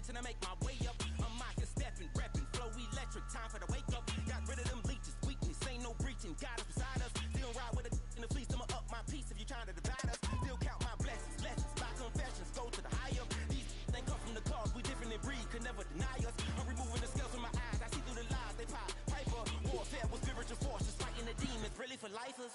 and I make my way up. I'm mocking, stepping, repping, flow electric. Time for the wake up. Got rid of them leeches, weakness, ain't no breaching. God is beside us. Still ride with a in the fleece. I'ma up my piece if you trying to divide us. Still count my blessings, lessons, by confessions, go to the higher. These ain't come from the cause, we different in breed, could never deny us. I'm removing the scales from my eyes, I see through the lies they pop. Piper, warfare with spiritual force, just fighting the demons, really for lifers.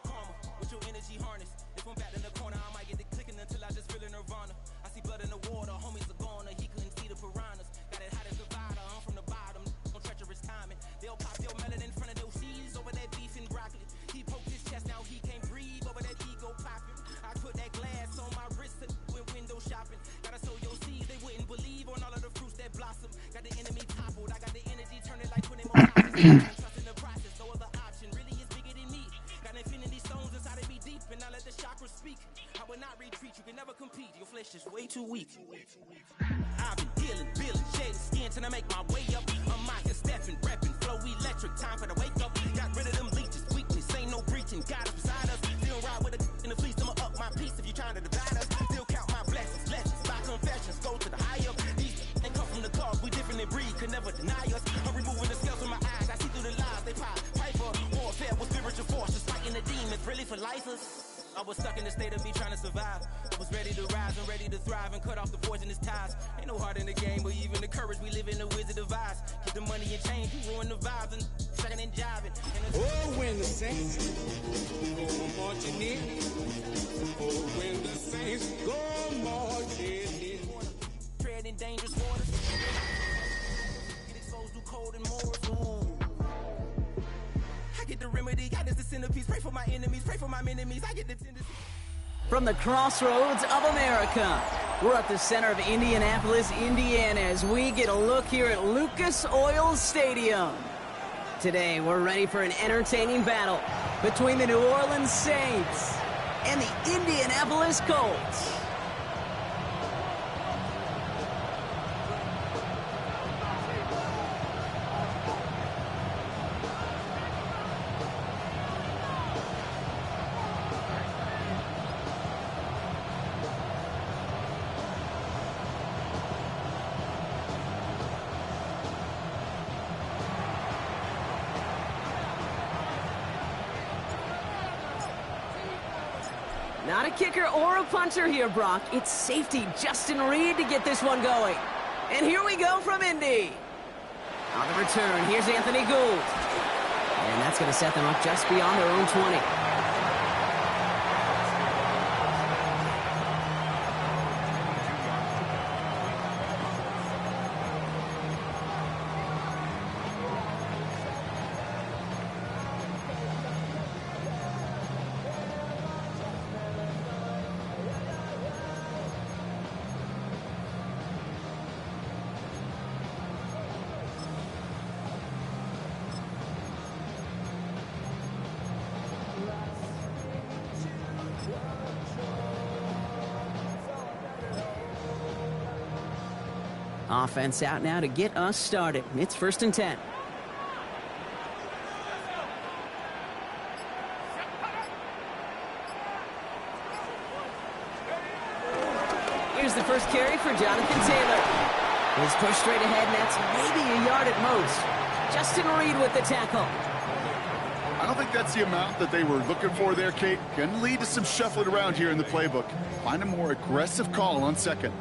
Karma, with your energy harness. If I'm back in the corner, I might get it clicking until I just feel a nirvana. I see blood in the water, homies are gone, he couldn't see the piranhas. Got it hot as a divider, I'm from the bottom, no treacherous timing. They'll pop your melon in front of those seeds over that beef and broccoli. He poked his chest, now he can't breathe over that ego popping. I put that glass on my wrist and went window shopping. Gotta sow your seeds, they wouldn't believe on all of the fruits that blossom. Got the enemy toppled, I got the energy turning like 20 more times. Trust in the process, no other option really is bigger than me. Got infinity stones inside of me deep, and I let the chakras speak. I will not retreat, you can never compete. Your flesh is way too weak. I've been healing, building, shedding skin till I make my way up. I'm mocking, stepping, repping, flow electric. Time for the wake up. Got rid of them leeches, weakness, ain't no breaching. God is beside us. Still ride with a in the fleece. I'ma up my piece if you trying to divide us. Still count my blessings, lessons, by confessions, go to the higher. These ain't come from the cause, we different in breed, could never deny us. I'm removing the scales from my eyes, I see through the lies they pop. Piper, warfare with spiritual force, just fighting the demons, really for lifers. I was stuck in the state of me trying to survive. I was ready to rise and ready to thrive and cut off the poisonous ties. Ain't no heart in the game, but even the courage we live in the wizard of Oz. Keep the money and change, you ruin the vibes and sucking and jiving. Oh, when the saints go marching in. Oh, when the saints go marching in. Tread in dangerous waters. Get exposed to cold and morals. Ooh. I get the remedy, God is the centerpiece. Pray for my enemies, pray for my enemies. I get the tendency. From the crossroads of America, we're at the center of Indianapolis, Indiana, as we get a look here at Lucas Oil Stadium. Today, we're ready for an entertaining battle between the New Orleans Saints and the Indianapolis Colts. Not a kicker or a punter here, Brock. It's safety Justin Reed to get this one going. And here we go from Indy. On the return, here's Anthony Gould. And that's going to set them up just beyond their own 20. Offense out now to get us started. It's 1st and 10. Here's the first carry for Jonathan Taylor. He's pushed straight ahead, and that's maybe a yard at most. Justin Reed with the tackle. I don't think that's the amount that they were looking for there, Kate. Can lead to some shuffling around here in the playbook. Find a more aggressive call on second.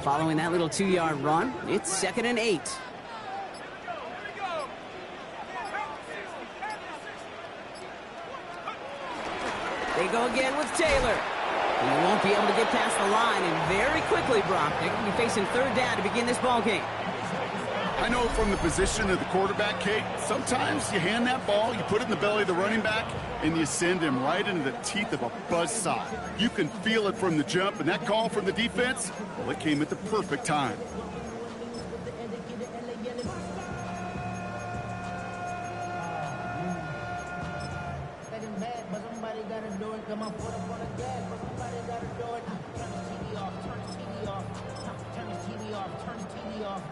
Following that little 2-yard run, it's 2nd and 8. They go again with Taylor. And he won't be able to get past the line, and very quickly, Brock, they're going to be facing 3rd down to begin this ball game. I know from the position of the quarterback, Kate, sometimes you hand that ball, you put it in the belly of the running back, and you send him right into the teeth of a buzzsaw. You can feel it from the jump, and that call from the defense, well, it came at the perfect time. gotta do it. Come on, put up on the gas, but somebody gotta do it. Turn the TV off, turn the TV off. Turn the TV off, turn the TV off.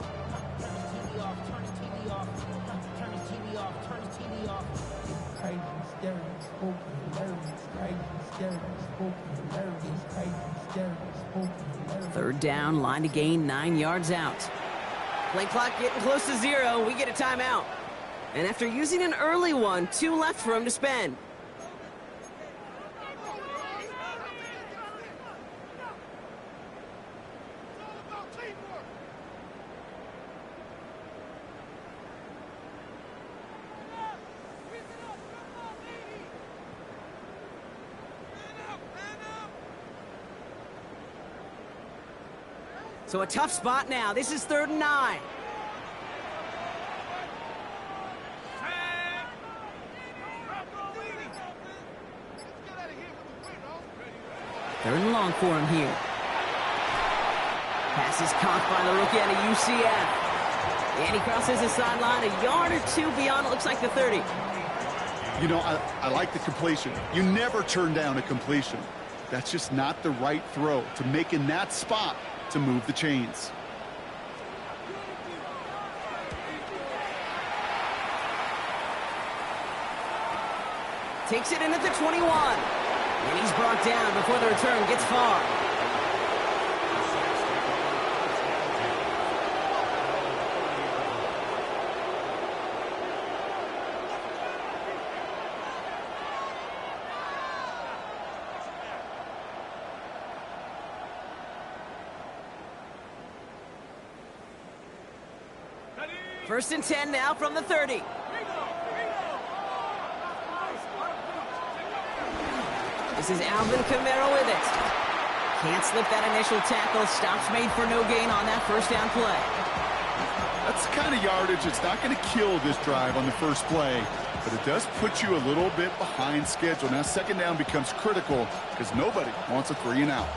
Turn the TV off, turn the TV off. Turn the TV off, turn the TV off. Crazy, scary, spooky, hilarious. Crazy, scary, spooky, hilarious. Crazy, scary, spooky, hilarious. Third down, line to gain, 9 yards out. Play clock getting close to 0. We get a timeout. And after using an early one, 2 left for him to spend. So a tough spot now. This is 3rd and 9. Third and long for him here. Pass is caught by the rookie out of UCF. And he crosses the sideline a yard or 2 beyond, it looks like the 30. You know, I like the completion. You never turn down a completion. That's just not the right throw to make in that spot to move the chains. Takes it in at the 21. And he's brought down before the return gets far. First and 10 now from the 30. This is Alvin Kamara with it. Can't slip that initial tackle. Stops made for no gain on that first down play. That's the kind of yardage it's not going to kill this drive on the first play, but it does put you a little bit behind schedule. Now second down becomes critical because nobody wants a 3 and out.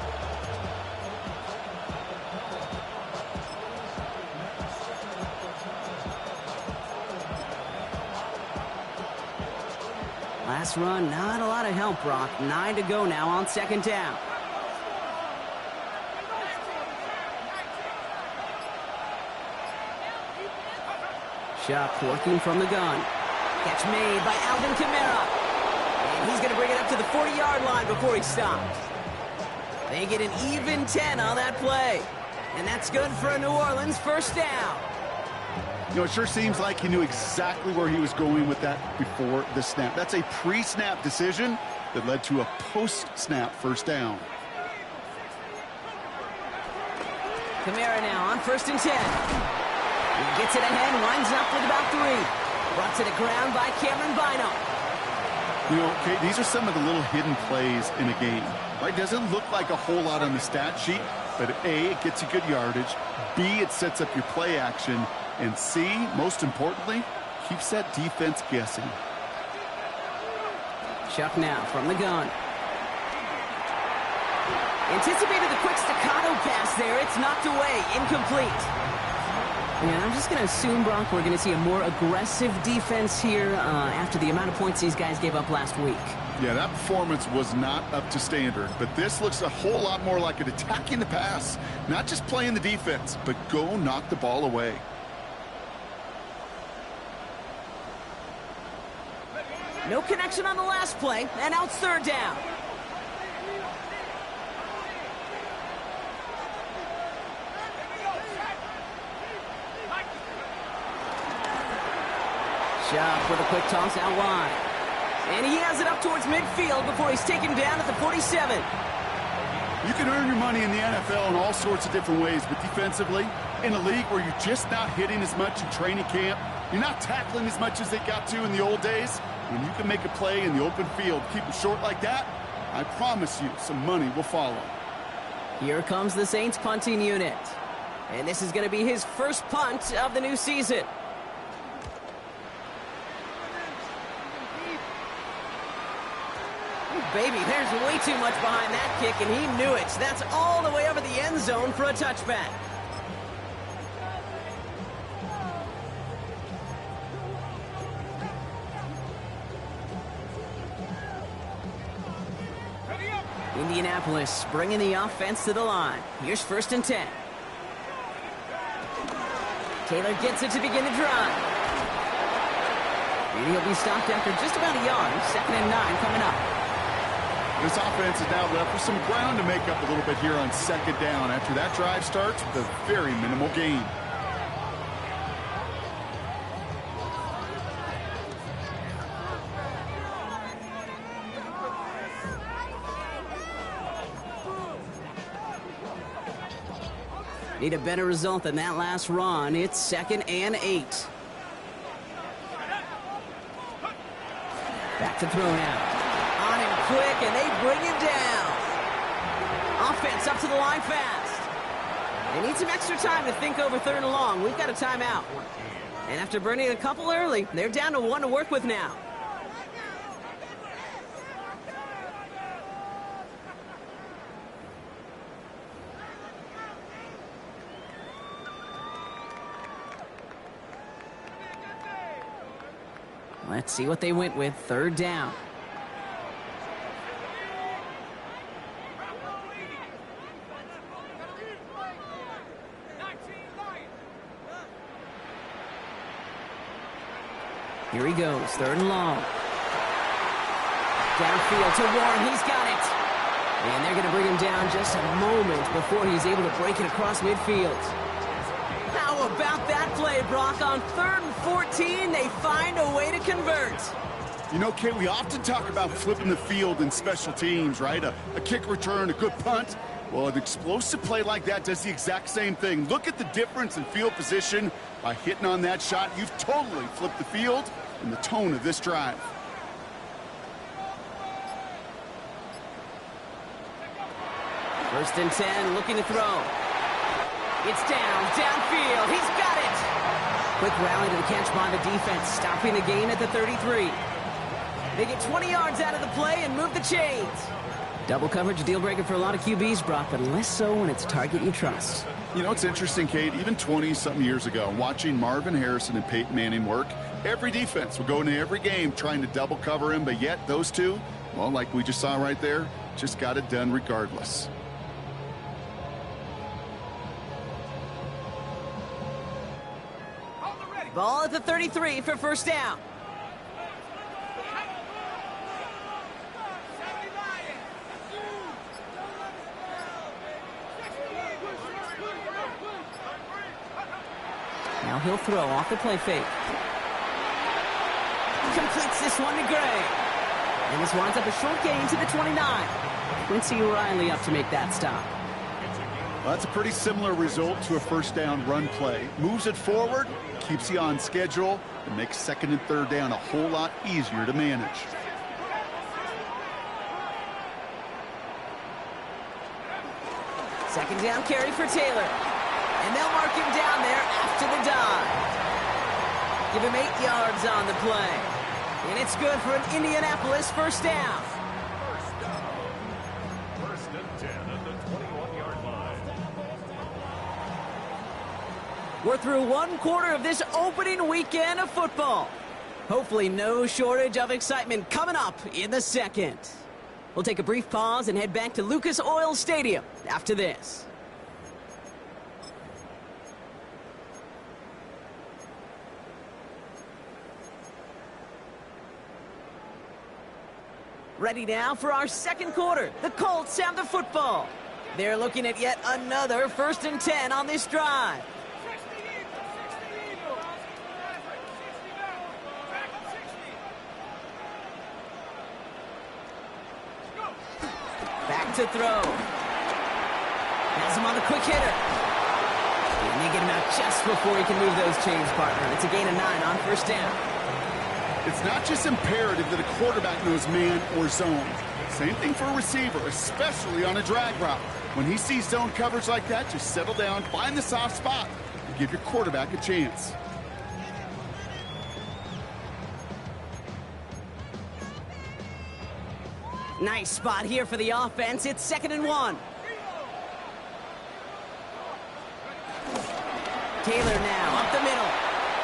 Last run, not a lot of help, Brock. 9 to go now on second down. Shuck working from the gun. Catch made by Alvin Kamara. And he's going to bring it up to the 40-yard line before he stops. They get an even 10 on that play. And that's good for a New Orleans first down. You know, it sure seems like he knew exactly where he was going with that before the snap. That's a pre-snap decision that led to a post-snap first down. Kamara now on first and 10. He gets it ahead, winds up with about 3. Brought to the ground by Cameron Bynum. You know, Kate, these are some of the little hidden plays in a game. Right? Doesn't look like a whole lot on the stat sheet, but A, it gets you good yardage. B, it sets up your play action. And C, most importantly, keeps that defense guessing. Chuck now from the gun. Anticipated the quick staccato pass there. It's knocked away. Incomplete. And I'm just going to assume, Brock, we're going to see a more aggressive defense here after the amount of points these guys gave up last week. Yeah, that performance was not up to standard, but this looks a whole lot more like it attacking the pass. Not just playing the defense, but go knock the ball away. No connection on the last play, and now it's third down. Shuck with a quick toss out wide. And he has it up towards midfield before he's taken down at the 47. You can earn your money in the NFL in all sorts of different ways, but defensively, in a league where you're just not hitting as much in training camp, you're not tackling as much as they got to in the old days, when you can make a play in the open field, keep them short like that, I promise you some money will follow. Here comes the Saints punting unit. And this is going to be his first punt of the new season. Baby, there's way too much behind that kick, and he knew it. That's all the way over the end zone for a touchback. Indianapolis bringing the offense to the line. Here's 1st and 10. Taylor gets it to begin the drive. And he'll be stopped after just about a yard. 2nd and 9 coming up. This offense is now left with some ground to make up a little bit here on 2nd down after that drive starts with a very minimal gain. Need a better result than that last run. It's 2nd and 8. Back to throw now. On him quick, and they bring him down. Offense up to the line fast. They need some extra time to think over 3rd and long. We've got a timeout. And after burning a couple early, they're down to 1 to work with now. Let's see what they went with. 3rd down. Here he goes, 3rd and long. Downfield to Warren, he's got it. And they're going to bring him down just a moment before he's able to break it across midfield. How about that play, Brock? On 3rd and 14, they find a way to convert. You know, Kate, we often talk about flipping the field in special teams, right? A kick return, a good punt. Well, an explosive play like that does the exact same thing. Look at the difference in field position. By hitting on that shot, you've totally flipped the field and the tone of this drive. First and 10, looking to throw. It's downfield. He's got it. Quick rally to the catch by the defense, stopping the gain at the 33. They get 20 yards out of the play and move the chains. Double coverage, a deal breaker for a lot of QBs, Brock, but less so when it's a target you trust. You know, it's interesting, Kate, even 20-something years ago, watching Marvin Harrison and Peyton Manning work, every defense would go into every game trying to double cover him, but yet those two, well, like we just saw right there, just got it done regardless. Ball at the 33 for 1st down. Now he'll throw off the play fake. Completes this one to Gray. And this winds up a short gain to the 29. Quincy Riley up to make that stop. Well, that's a pretty similar result to a 1st down run play. Moves it forward, keeps you on schedule, and makes 2nd and 3rd down a whole lot easier to manage. Second down carry for Taylor. And they'll mark him down there after the dive. Give him 8 yards on the play. And it's good for an Indianapolis 1st down. First and 10 at the 21-yard line. We're through 1 quarter of this opening weekend of football. Hopefully no shortage of excitement coming up in the 2nd. We'll take a brief pause and head back to Lucas Oil Stadium after this. Ready now for our 2nd quarter. The Colts have the football. They're looking at yet another 1st and 10 on this drive. Back to throw. Has him on the quick hitter. And they get him out just before he can move those chains, partner. It's a gain of 9 on 1st down. It's not just imperative that a quarterback knows man or zone. Same thing for a receiver, especially on a drag route. When he sees zone coverage like that, just settle down, find the soft spot, and give your quarterback a chance. Nice spot here for the offense. It's 2nd and 1. Taylor now up the middle.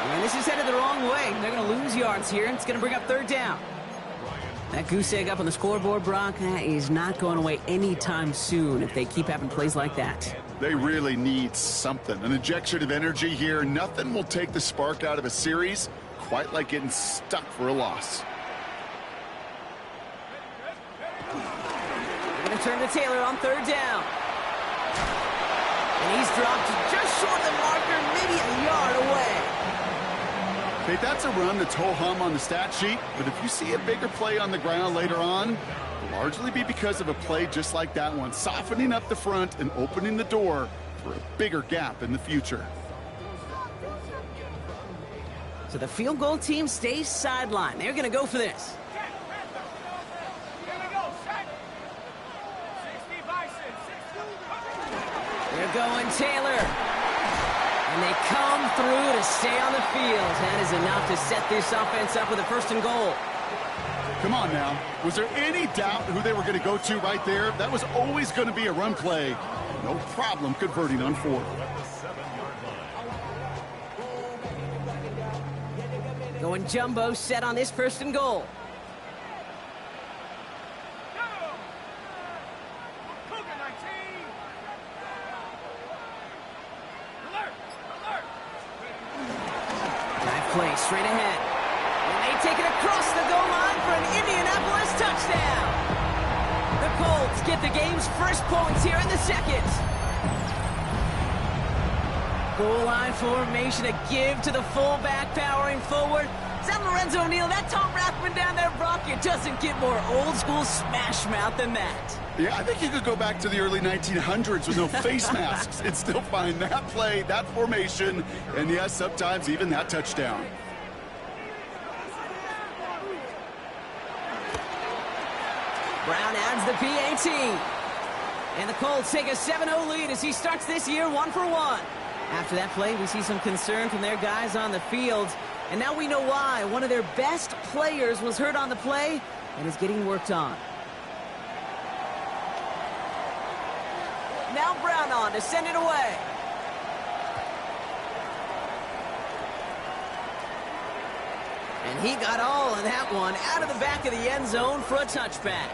And this is headed the wrong way. They're going to lose yards here, and it's going to bring up 3rd down. That goose egg up on the scoreboard, Brock, that is not going away anytime soon if they keep having plays like that. They really need something. An injection of energy here. Nothing will take the spark out of a series quite like getting stuck for a loss. They're going to turn to Taylor on third down. And he's dropped just short of the marker, maybe a yard away. Okay, that's a run that's ho-hum on the stat sheet, but if you see a bigger play on the ground later on, it'll largely be because of a play just like that one, softening up the front and opening the door for a bigger gap in the future. So the field goal team stays sidelined. They're going to go for this. They're going Taylor. And they come through to stay on the field. That is enough to set this offense up with a 1st and goal. Come on now. Was there any doubt who they were going to go to right there? That was always going to be a run play. No problem converting on 4th. Going jumbo set on this 1st and goal. Play straight ahead. And they take it across the goal line for an Indianapolis touchdown. The Colts get the game's first points here in the 2nd. Goal line formation, a give to the fullback, powering forward. Is that Lorenzo O'Neal? That Tom Rathman down there, Brock? It doesn't get more old school smash mouth than that. Yeah, I think you could go back to the early 1900s with no face masks and still find that play, that formation, and yes, sometimes even that touchdown. Brown adds the PAT. And the Colts take a 7-0 lead as he starts this year 1 for 1. After that play, we see some concern from their guys on the field. And now we know why. One of their best players was hurt on the play and is getting worked on. Now Brown on to send it away. And he got all of that one out of the back of the end zone for a touchback.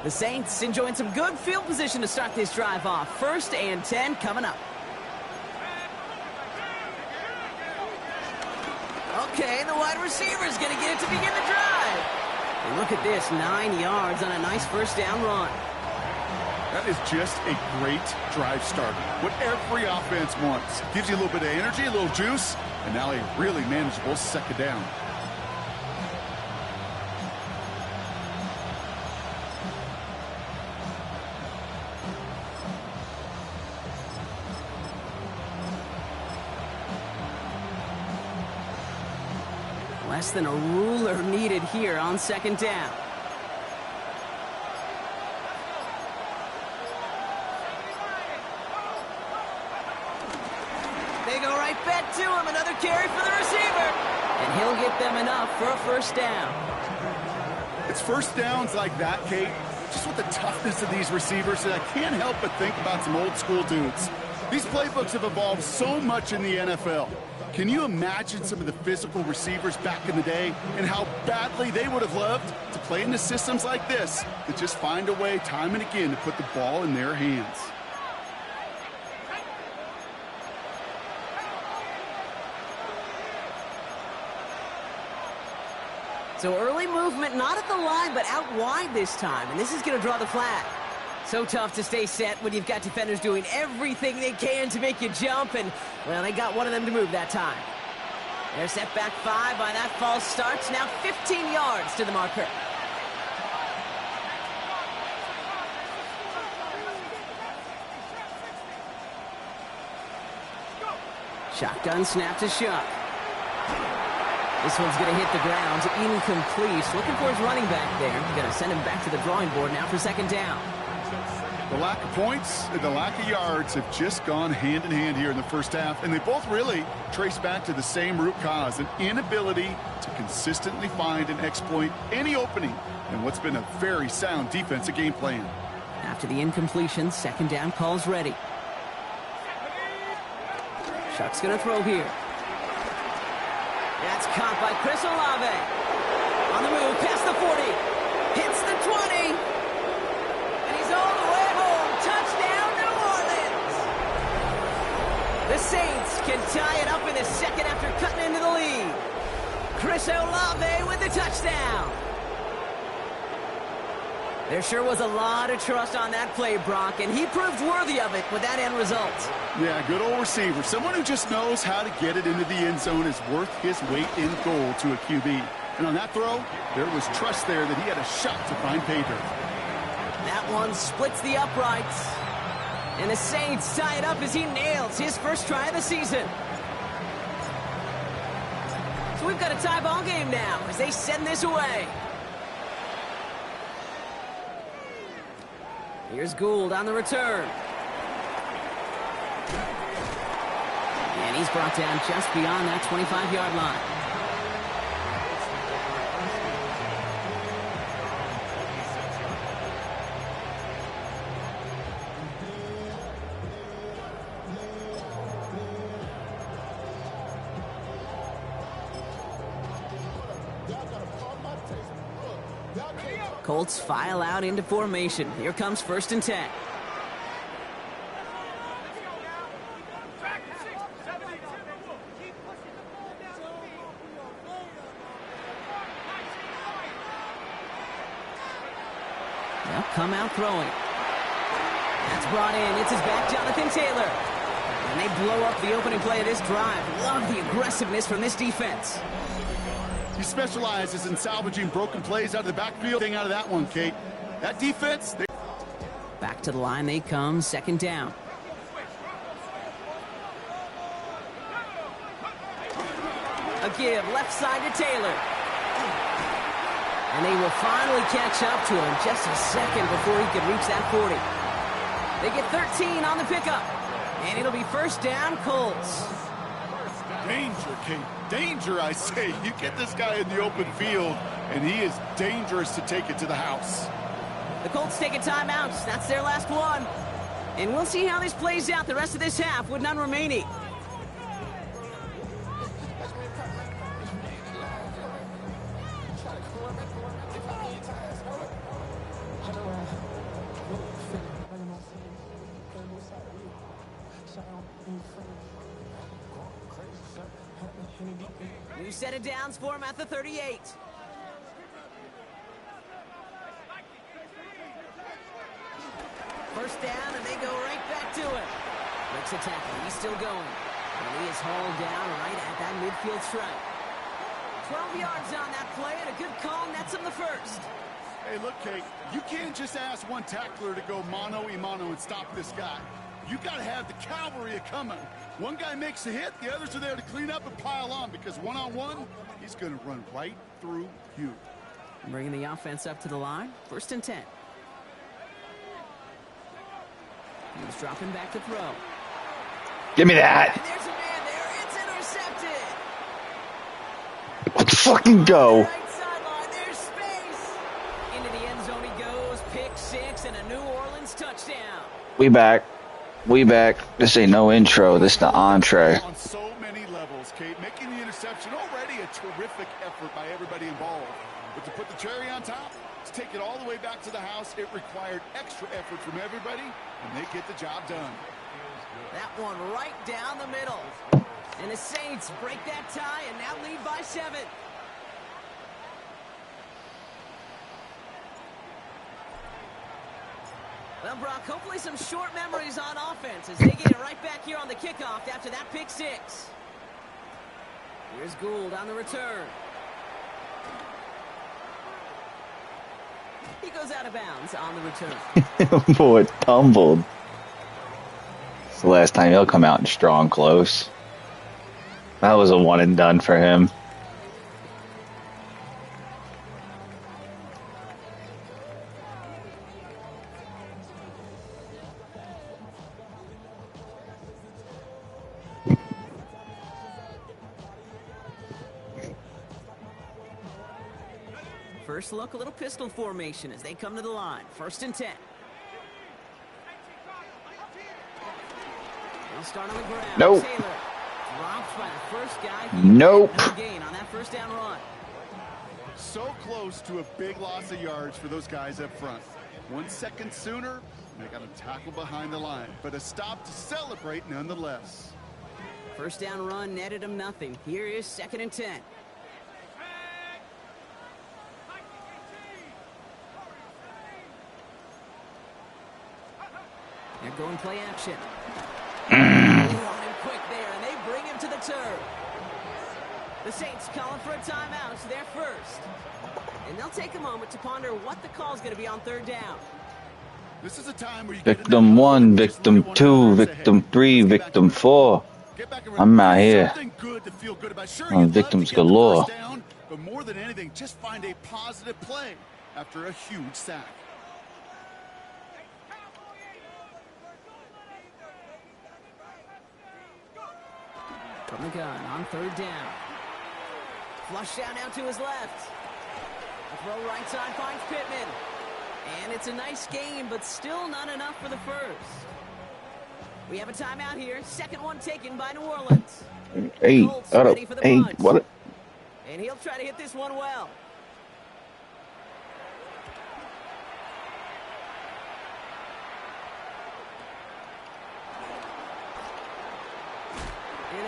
The Saints enjoying some good field position to start this drive off. 1st and 10 coming up. Okay, the wide receiver's going to get it to begin the drive. And look at this, 9 yards on a nice 1st down run. That is just a great drive starter. What every offense wants. Gives you a little bit of energy, a little juice, and now a really manageable 2nd down. Less than a ruler needed here on 2nd down. They go right back to him. Another carry for the receiver. And he'll get them enough for a 1st down. It's 1st downs like that, Kate, just with the toughness of these receivers, that I can't help but think about some old school dudes. These playbooks have evolved so much in the NFL. Can you imagine some of the physical receivers back in the day and how badly they would have loved to play into systems like this that just find a way time and again to put the ball in their hands? So early movement, not at the line, but out wide this time. And this is going to draw the flag. So tough to stay set when you've got defenders doing everything they can to make you jump. And, well, they got one of them to move that time. They're set back 5 by that false start. Now 15 yards to the marker. Shotgun snap to Shuck. This one's going to hit the ground, incomplete. Looking for his running back there. Going to send him back to the drawing board now for second down. The lack of points and the lack of yards have just gone hand in hand here in the first half, and they both really trace back to the same root cause, an inability to consistently find and exploit any opening in what's been a very sound defensive game plan. After the incompletion, second down calls ready. Chuck's going to throw here. That's caught by Chris Olave. On the move, past the 40. Hits the 20. And he's all the way home. Touchdown, New Orleans. The Saints can tie it up in the second after cutting into the lead. Chris Olave with the touchdown. There sure was a lot of trust on that play, Brock, and he proved worthy of it with that end result. Yeah, good old receiver. Someone who just knows how to get it into the end zone is worth his weight in gold to a QB. And on that throw, there was trust there that he had a shot to find pay dirt. That one splits the uprights. And the Saints tie it up as he nails his first try of the season. So we've got a tie ball game now as they send this away. Here's Gould on the return. And he's brought down just beyond that 25-yard line. Colts file out into formation. Here comes 1st and 10. They'll come out throwing. That's brought in. It's his back, Jonathan Taylor. And they blow up the opening play of this drive. Love the aggressiveness from this defense. He specializes in salvaging broken plays out of the backfield. Thing out of that one, Kate. That defense. Back to the line they come, second down. A give, left side to Taylor. And they will finally catch up to him just a second before he could reach that 40. They get 13 on the pickup. And it'll be first down, Colts. Danger, Kate. Danger, I say. You get this guy in the open field, and he is dangerous to take it to the house. The Colts take a timeout. That's their last one. And we'll see how this plays out the rest of this half with none remaining. New set of downs for him at the 38. First down, and they go right back to it. Makes a tackle. He's still going. And he is hauled down right at that midfield stripe. 12 yards on that play, and a good call nets him the first. Hey, look, Kate, you can't just ask one tackler to go mano-a-mano and stop this guy. You got to have the cavalry coming. One guy makes a hit, the others are there to clean up and pile on, because one-on-one, he's going to run right through you. Bringing the offense up to the line, 1st and 10. He's dropping back to throw. Give me that. And there's a man there. It's intercepted. Let's fucking go. Right sideline, there's space. Into the end zone he goes. Pick 6 and a New Orleans touchdown. We back. We back. This ain't no intro. This the entree. On so many levels, Kate. Making the interception, already a terrific effort by everybody involved. But to put the cherry on top, to take it all the way back to the house, it required extra effort from everybody, and they get the job done. That one right down the middle. And the Saints break that tie and now lead by 7. Well, Brock, hopefully some short memories on offense as they get it right back here on the kickoff after that pick 6. Here's Gould on the return. He goes out of bounds on the return. Boy, tumbled. It's the last time he'll come out in strong close. That was a one and done for him. First look, a little pistol formation as they come to the line. 1st and 10. They'll start on the ground. Nope. Taylor drops by the first guy. Nope. No gain on that first down run. So close to a big loss of yards for those guys up front. 1 second sooner, they got a tackle behind the line, but a stop to celebrate nonetheless. First down run netted him nothing. Here is 2nd and 10. They're going play action. They want him quick there, and they bring him to the turf. The Saints calling for a timeout. It's their first. And they'll take a moment to ponder what the call is going to be on 3rd down. This is a time where you Victim 1, victim 2, victim 3, victim 4. I'm out here on victims galore. But more than anything, just find a positive play after a huge sack. From the gun on 3rd down. Flush down now to his left. The throw right side finds Pittman. And it's a nice game, but still not enough for the first. We have a timeout here. 2nd one taken by New Orleans. 8 Colts out of ready for the 8. punt. What? And he'll try to hit this one well.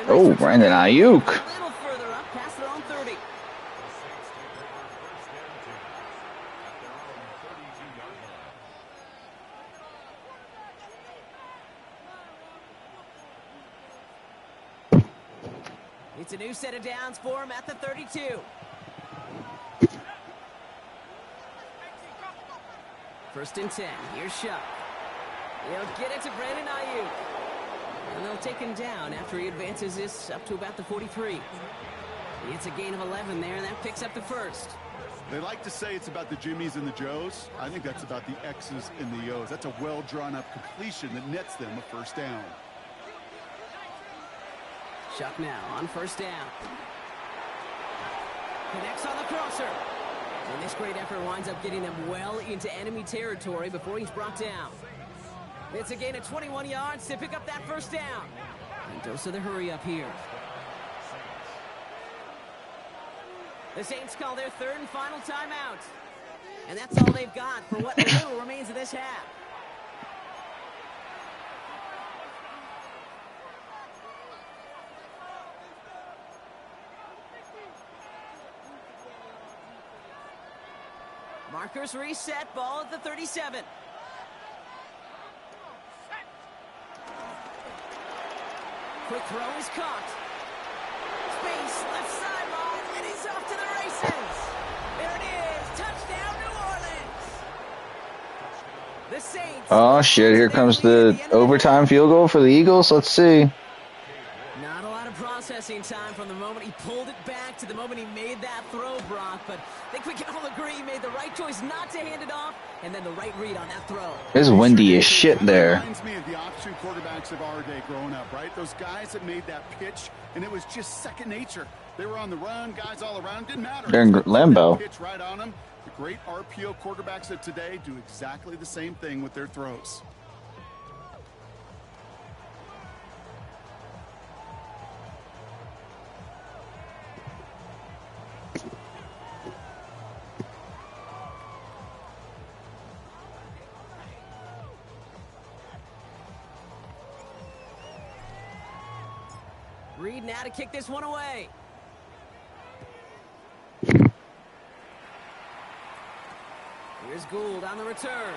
Oh, Brandon Ayuk. A little further up, past their own 30. It's a new set of downs for him at the 32. First and 10. Here's Shuck. He'll get it to Brandon Ayuk. And they'll take him down after he advances this up to about the 43. It's a gain of 11 there, and that picks up the first. They like to say it's about the Jimmies and the Joes. I think that's about the X's and the O's. That's a well-drawn-up completion that nets them a first down. Shuck now on 1st down. Connects on the crosser. And this great effort winds up getting them well into enemy territory before he's brought down. It's a gain of 21 yards to pick up that first down. And dose of the hurry up here. The Saints call their 3rd and final timeout. And that's all they've got for what little remains of this half. Markers reset, ball at the 37. Quick throw is caught. Space, left sideline, and he's off to the races. There it is, touchdown New Orleans. The Saints. Oh shit, here comes the overtime field goal for the Eagles. Let's see. Not a lot of processing time from the moment he pulled it back to the moment he made that throw, Brock, but I think we can all agree he made the right choice not to hand it off, and then the right read on that throw. It's windy as shit there. Reminds me of the option quarterbacks of our day growing up, right? Those guys that made that pitch, and it was just second nature. They were on the run, guys all around, didn't matter. They're in Lambeau. Pitch right on them. The great RPO quarterbacks of today do exactly the same thing with their throws. Reed now to kick this one away. Here's Gould on the return.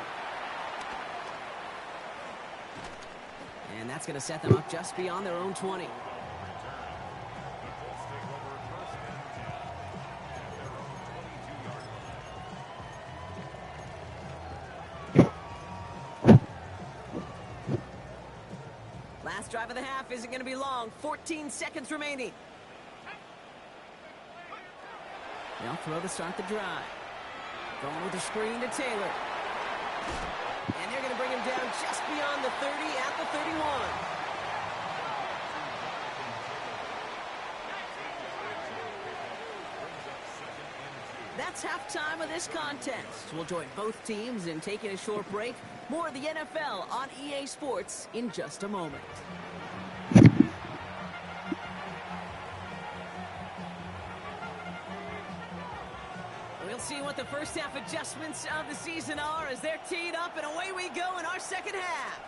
And that's going to set them up just beyond their own 20. Last drive of the half isn't going to be long. 14 seconds remaining. They'll throw to start the drive. Going with the screen to Taylor. And they're going to bring him down just beyond the 30 at the 31. That's halftime of this contest. We'll join both teams in taking a short break. More of the NFL on EA Sports in just a moment. We'll see what the first half adjustments of the season are as they're teed up, and away we go in our second half.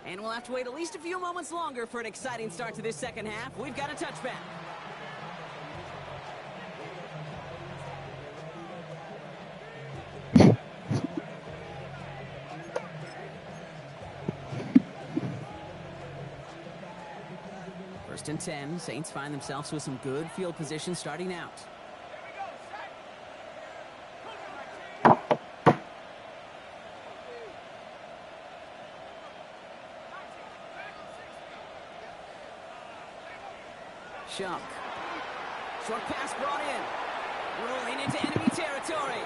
And we'll have to wait at least a few moments longer for an exciting start to this second half. We've got a touchback. First and 10, Saints find themselves with some good field position starting out. Shunk. Short pass brought in. Rolling into enemy territory.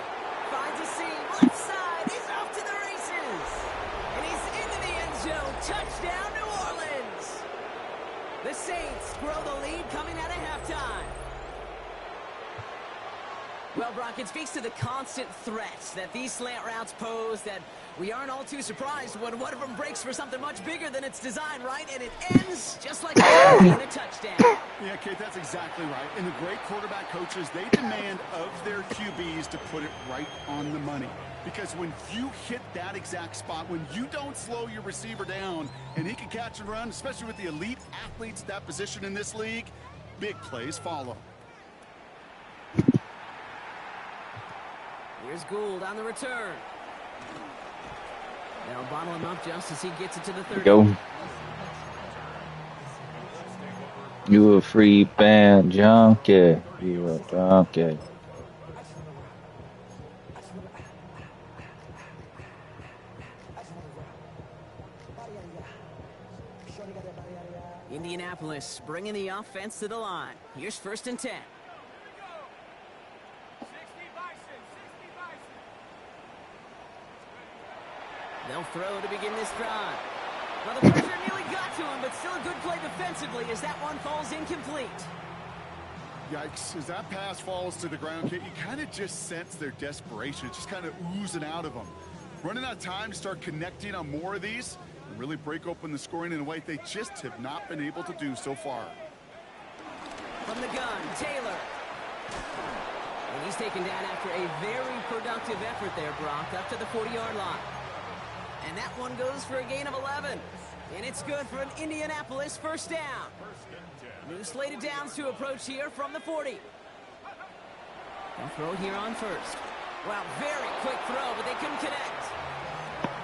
Finds a seam. Left side. He's off to the races. And he's into the end zone. Touchdown, New Orleans. The Saints grow the lead coming out of halftime. Well, Brock, it speaks to the constant threats that these slant routes pose, that we aren't all too surprised when one of them breaks for something much bigger than its design, right? And it ends just like that in a touchdown. Yeah, Kate, that's exactly right. And the great quarterback coaches, they demand of their QBs to put it right on the money. Because when you hit that exact spot, when you don't slow your receiver down and he can catch and run, especially with the elite athletes at that position in this league, big plays follow. Here's Gould on the return. They'll bottle him up just as he gets it to the 30. Go. You a free band junkie. You a junkie. Indianapolis bringing the offense to the line. Here's first and 10. They'll throw to begin this drive. Well, the pressure nearly got to him, but still a good play defensively as that one falls incomplete. Yikes, as that pass falls to the ground, Kate, you kind of just sense their desperation. It's just kind of oozing out of them. Running out of time to start connecting on more of these and really break open the scoring in a way they just have not been able to do so far. From the gun, Taylor. And he's taken down after a very productive effort there, Brock, up to the 40-yard line. And that one goes for a gain of 11. And it's good for an Indianapolis first down. New slated downs to approach here from the 40. They'll throw here on first. Wow, very quick throw, but they couldn't connect.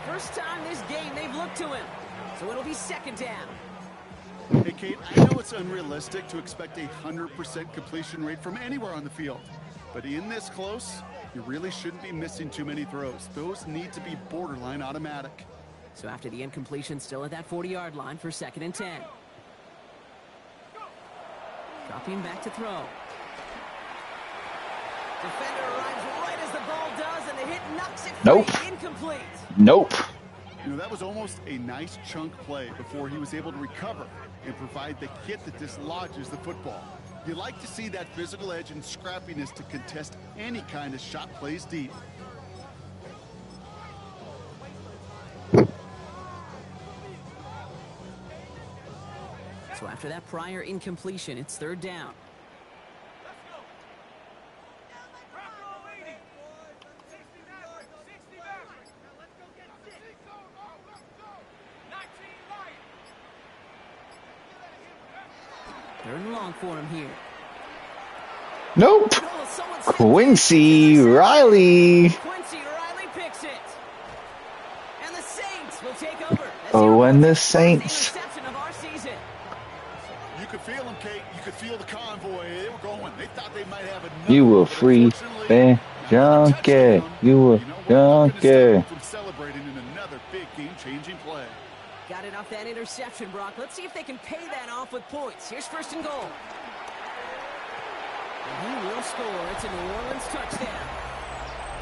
First time this game they've looked to him. So it'll be second down. Hey, Kate, I know it's unrealistic to expect a 100% completion rate from anywhere on the field. But in this close, you really shouldn't be missing too many throws. Those need to be borderline automatic. So after the incompletion, still at that 40-yard line for second and 10. Dropping back to throw. Defender arrives right as the ball does, and the hit knocks it free. Incomplete. Nope. You know, that was almost a nice chunk play before he was able to recover and provide the hit that dislodges the football. You like to see that physical edge and scrappiness to contest any kind of shot plays deep. So after that prior incompletion, it's third down. Third and long for him here. Nope. Quincy Riley. Quincy Riley picks it. And the Saints will take over. Oh, and the Saints. Interception of our season. You could feel them, Kate. You could feel the convoy. They were going. They thought they might have another. You were free band junkie. You were junkie. From celebrating in another big game-changing play. Got it off that interception, Brock. Let's see if they can pay that off with points. Here's first and goal. And he will score. It's a New Orleans touchdown.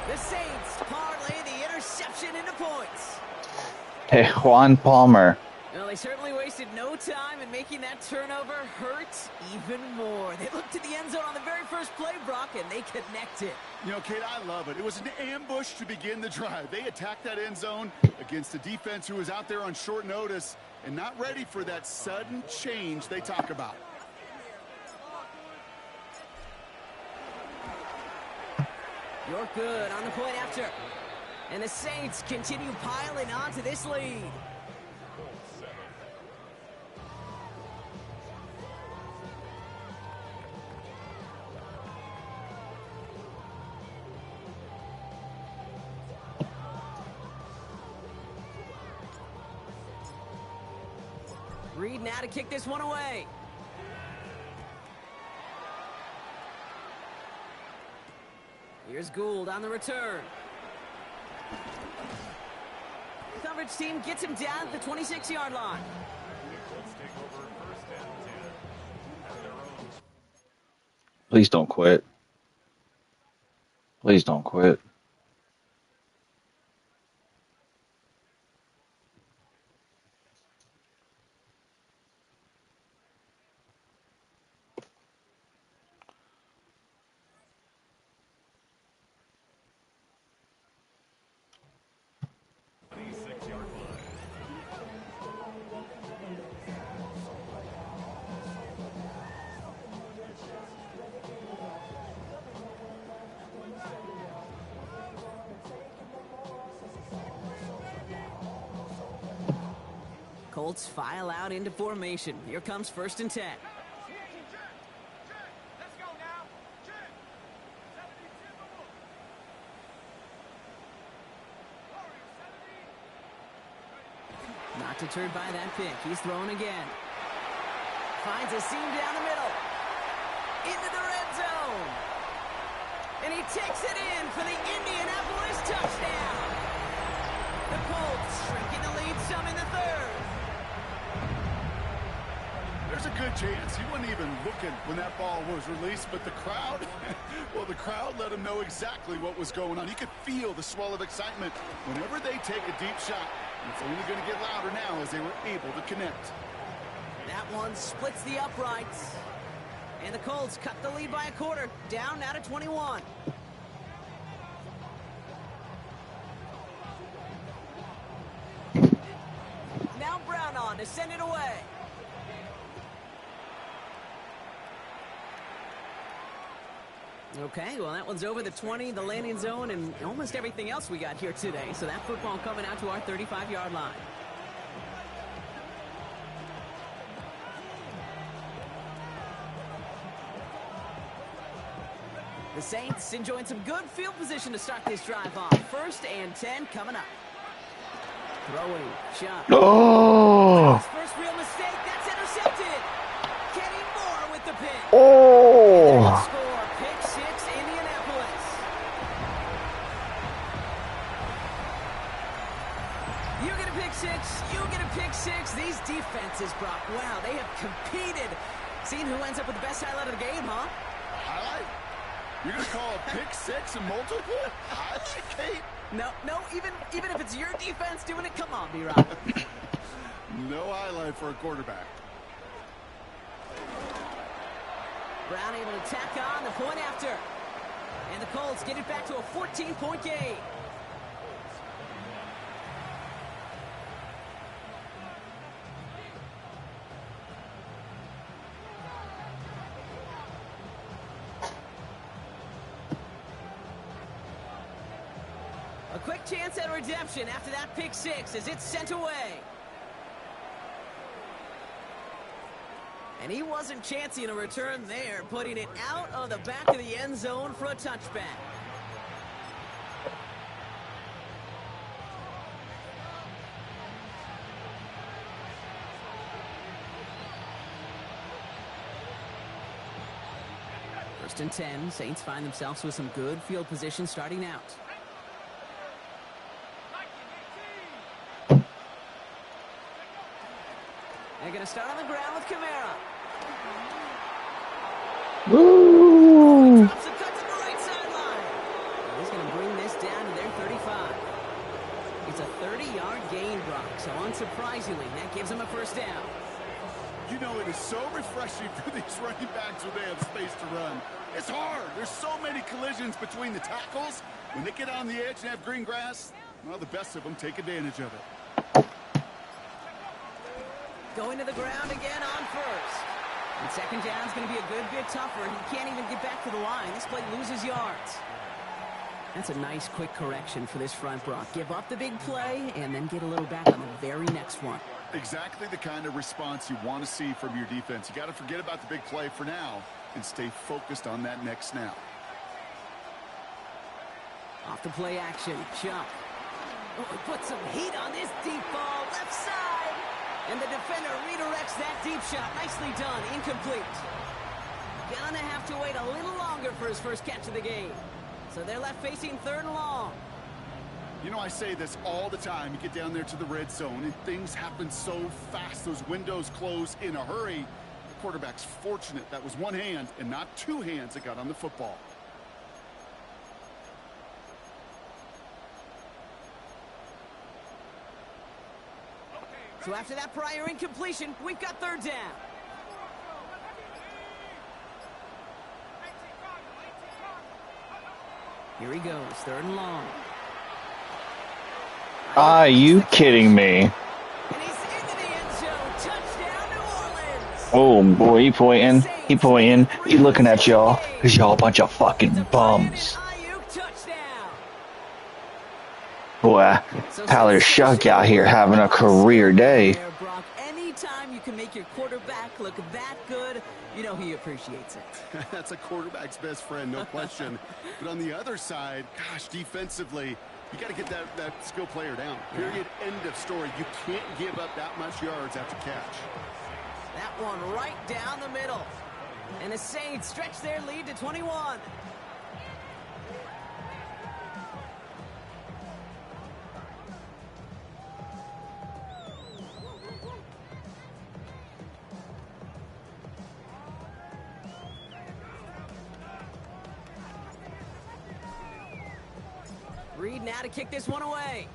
The Saints parlay the interception into points. Hey, Juan Palmer. Well, Well, they certainly wasted no time in making that turnover hurt even more. They looked to the end zone on the very first play, Brock, and they connected. You know, Kate, I love it. It was an ambush to begin the drive. They attacked that end zone against a defense who was out there on short notice and not ready for that sudden change they talk about. You're good on the point after. And the Saints continue piling onto this lead. Reed now to kick this one away. Here's Gould on the return. The coverage team gets him down at the 26-yard line. Let's take over first and 10 at their own. Please don't quit. Please don't quit. Colts file out into formation. Here comes 1st and 10. Not deterred by that pick. He's throwing again. Finds a seam down the middle. Into the red zone. And he takes it in for the Indianapolis touchdown. The Colts shrinking the lead some in the third. There's a good chance he wasn't even looking when that ball was released, but the crowd, well, the crowd let him know exactly what was going on. You could feel the swell of excitement whenever they take a deep shot. It's only going to get louder now as they were able to connect. That one splits the uprights. And the Colts cut the lead by a quarter, down now to 21. Now Brown on to send it away. Okay, well, that one's over the 20, the landing zone, and almost everything else we got here today. So that football coming out to our 35-yard line. The Saints enjoying some good field position to start this drive off. 1st and 10 coming up. Throwing, shot. Oh! His first real mistake, that's intercepted. Kenny Moore with the pick. Oh! Score, pick 6, Indianapolis. You get a pick 6, you get a pick 6. These defenses, Brock, wow, they have competed. Seeing who ends up with the best highlight of the game, huh? Highlight? You're going to call a pick 6 and multiple? Highlight, Kate? No, even if it's your defense doing it, come on, B-Rob. No highlight for a quarterback. Brown able to tack on the point after. And the Colts get it back to a 14-point game. A quick chance at redemption after that pick 6 as it's sent away. And he wasn't chancing a return there, putting it out of the back of the end zone for a touchback. First and 10, Saints find themselves with some good field position starting out. They're going to start on the ground with Kamara. Woo! Drops and cuts to the right sideline. He's going to bring this down to their 35. It's a 30-yard gain, Brock. So on surprisingly, that gives them a first down. You know, it is so refreshing for these running backs when they have space to run. It's hard. There's so many collisions between the tackles. When they get on the edge and have green grass, well, the best of them take advantage of it. Going to the ground again on first. And second down is going to be a good bit tougher. He can't even get back to the line. This play loses yards. That's a nice quick correction for this front, Brock. Give up the big play and then get a little back on the very next one. Exactly the kind of response you want to see from your defense. You got to forget about the big play for now and stay focused on that next snap. Off the play action, Chuck. Oh, he put some heat on this deep ball, left side. And the defender redirects that deep shot. Nicely done, incomplete. Gonna have to wait a little longer for his first catch of the game. So they're left facing third and long. You know, I say this all the time. You get down there to the red zone, and things happen so fast. Those windows close in a hurry. The quarterback's fortunate that was one hand and not two hands that got on the football. So after that prior incompletion, we've got third down. Here he goes, third and long. Are you kidding me? And he's into the end zone. Touchdown, New Orleans. Oh boy, he pointing. He pointing. He looking at y'all. Cause y'all a bunch of fucking bums. Boy, Tyler Shuck out here having a career day. Anytime you can make your quarterback look that good, you know he appreciates it. That's a quarterback's best friend, no question. But on the other side, gosh, defensively, you got to get that skill player down. Period. End of story. You can't give up that much yards after catch. That one right down the middle. And the Saints stretch their lead to 21. Reed now to kick this one away.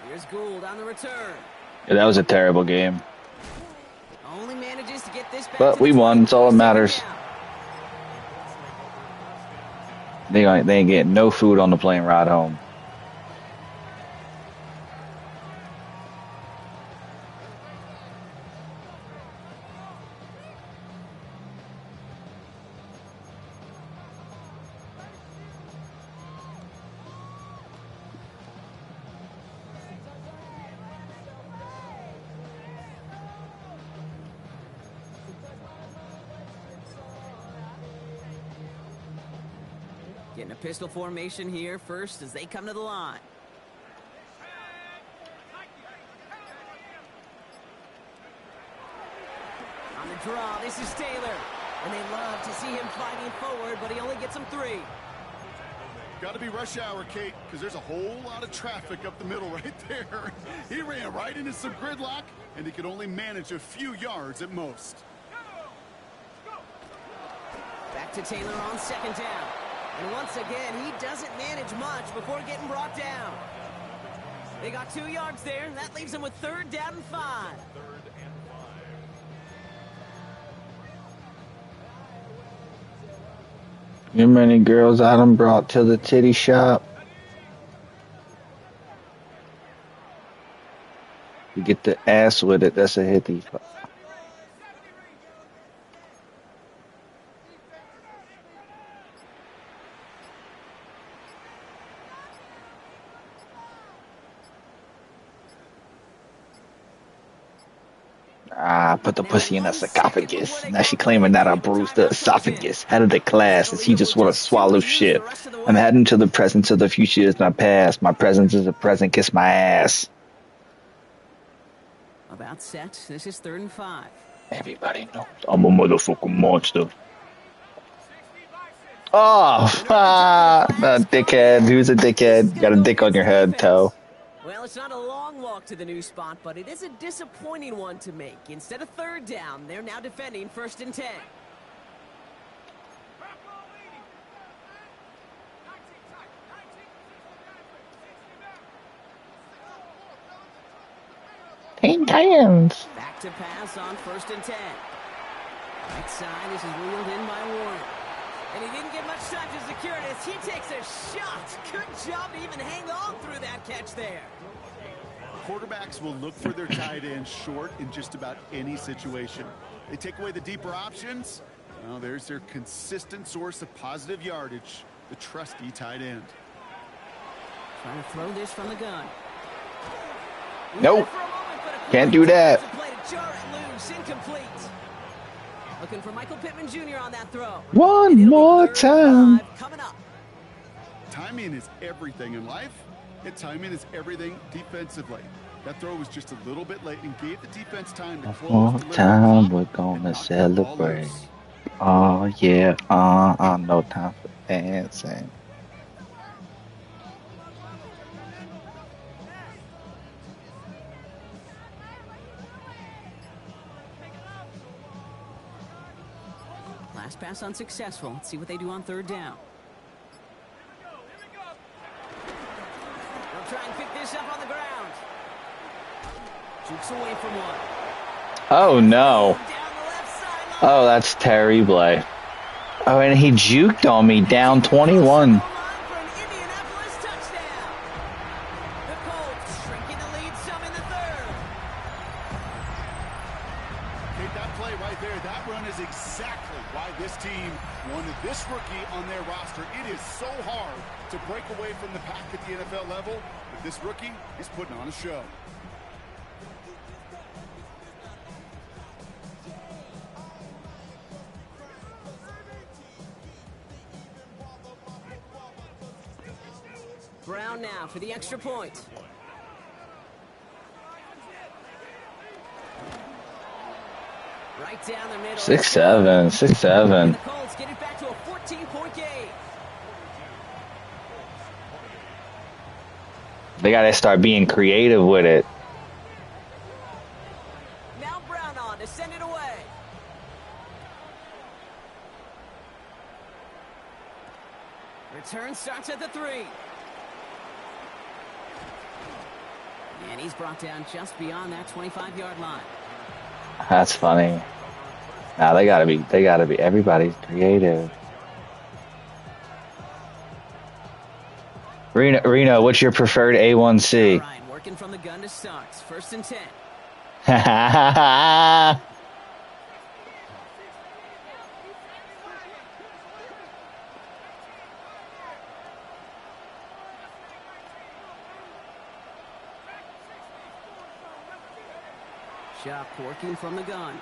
Here's Gould on the return. Yeah, that was a terrible game. Only manages to get this back But to we the won. It's all that matters. They ain't getting no food on the plane ride home. Getting a pistol formation here first as they come to the line. On the draw, this is Taylor. And they love to see him fighting forward, but he only gets them 3. Got to be rush hour, Kate, because there's a whole lot of traffic up the middle right there. He ran right into some gridlock, and he could only manage a few yards at most. Back to Taylor on second down. And once again, he doesn't manage much before getting brought down. They got 2 yards there, and that leaves them with third down and 5. You many girls I done brought to the titty shop. You get the ass with it, that's a hitty. Ah, put the pussy in the sarcophagus. Now she claiming that I bruised the esophagus. Head of the class, and she just want to swallow shit. I'm heading to the present, so the future is my past. My present is the present, kiss my ass. About set, this is third and 5. Everybody knows I'm a motherfucking monster. Oh, dickhead. Who's a dickhead? Got a dick on your head, toe. Well, it's not a long walk to the new spot, but it is a disappointing one to make. Instead of third down, they're now defending first and 10. Titans. Back to pass on 1st and 10. Right side, this is wheeled in by Warren. And he didn't get much time to secure it as he takes a shot. Good job to even hang on through that catch there. Quarterbacks will look for their tight end short in just about any situation. They take away the deeper options. Well, there's their consistent source of positive yardage, the trusty tight end. Trying to throw this from the gun. Nope. Can't do that. Incomplete. Looking for Michael Pittman Jr. on that throw. One more time. Coming up. Timing is everything in life, and timing is everything defensively. That throw was just a little bit late and gave the defense time to One close. more time, we're gonna celebrate. Oh yeah, no time for dancing. Last pass unsuccessful. Let's see what they do on 3rd down. They'll try and pick this up on the ground. Jukes away from one. Oh no. Down the left sideline. Oh, that's Terry Blay. Oh, and he juked on me down 21. For an Indianapolis touchdown. The Colts shrinking the lead some in the 3rd. Take that play right there. That run is exactly why this team wanted this rookie on their roster. It is so hard to break away from the pack at the NFL level, but this rookie is putting on a show. Brown now for the extra point. Right down the middle. 6'7", 6'7". The Colts get it back to a 14-point game. They gotta start being creative with it. Now Brown on to send it away. Return starts at the 3. And he's brought down just beyond that 25-yard line. That's funny. Nah, they gotta be. Everybody's creative. Reno, what's your preferred A1C? Ryan working from the gun to start. 1st and 10. Shock working from the gun.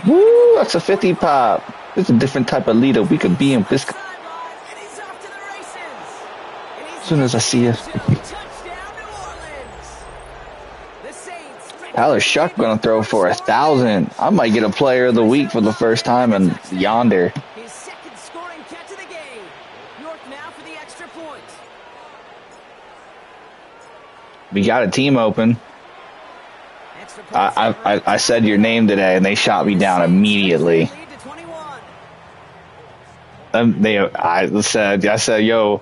Woo, that's a 50 pop. It's a different type of leader. We could be in this. And he's off to the races. And he's As soon as I see it. touchdown, New Orleans. The Saints. Tyler Shuck gonna throw for 1,000. I might get a player of the week for the first time in yonder. His second scoring catch of the game. York now for the extra point. We got a team open. Extra points I said your name today, and they shot me down immediately. lead to 21. I said, yo,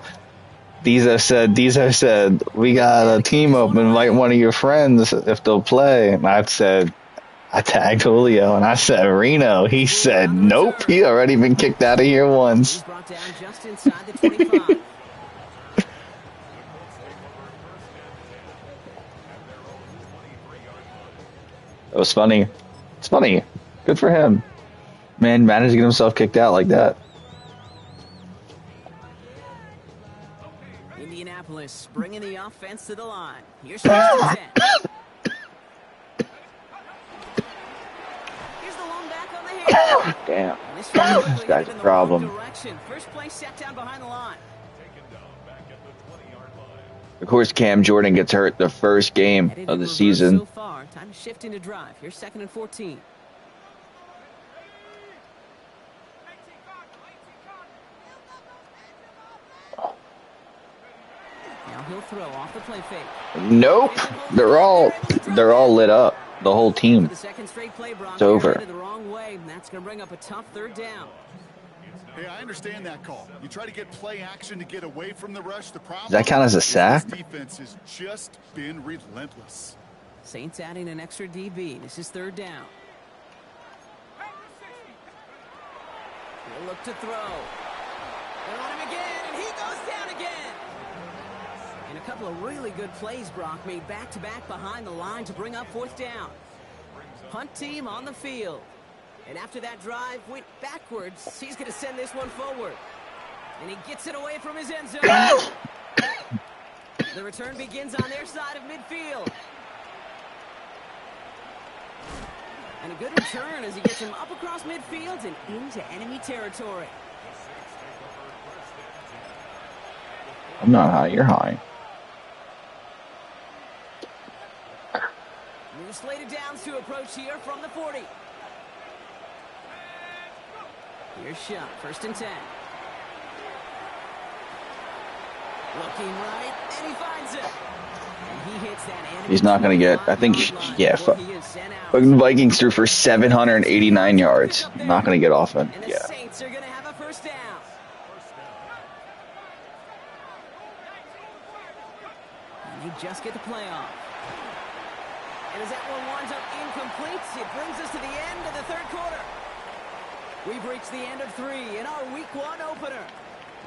Deezer said, we got a team open, invite one of your friends if they'll play. And I tagged Julio, and I said, Reno. He said, nope, he already been kicked out of here once. He's brought down just inside the 25. It was funny. It's funny. Good for him. Man, managed to get himself kicked out like that. Indianapolis bringing the offense to the line. Here's 1st and 10. Here's the one back on the hand. Damn. And this one quickly This guy's headed in a the problem. wrong direction. First play set down behind the line. Of course, Cam Jordan gets hurt the first game Headed of in the reverse season. So far, time to shift into drive. Here's 2nd and 14. Now he'll throw off the play fake. Nope. They're all lit up. The whole team. For the second straight play, Brock, It's over. headed the wrong way, and that's going to bring up a tough 3rd down. Hey, I understand that call. You try to get play action to get away from the rush. The problem Does that count as a is sack? this defense has just been relentless. Saints adding an extra DB. This is third down. He'll look to throw. They're on him again, and he goes down again. And a couple of really good plays, Brock, made back-to-back behind the line to bring up fourth down. Punt team on the field. And after that drive went backwards, he's going to send this one forward. And he gets it away from his end zone. The return begins on their side of midfield. And a good return as he gets him up across midfield and into enemy territory. I'm not high, you're high. New slated downs to approach here from the 40. Here's Shuck, 1st and 10. Looking right, and he finds it. And he hits that. He's not going to get, I think, yeah, fucking Vikings threw for 789 yards. Not going to get off it. And the Saints are going to have a first down. And they just get the play off. And as that one winds up incomplete, it brings us to the end of the third quarter. We've reached the end of 3 in our Week 1 opener.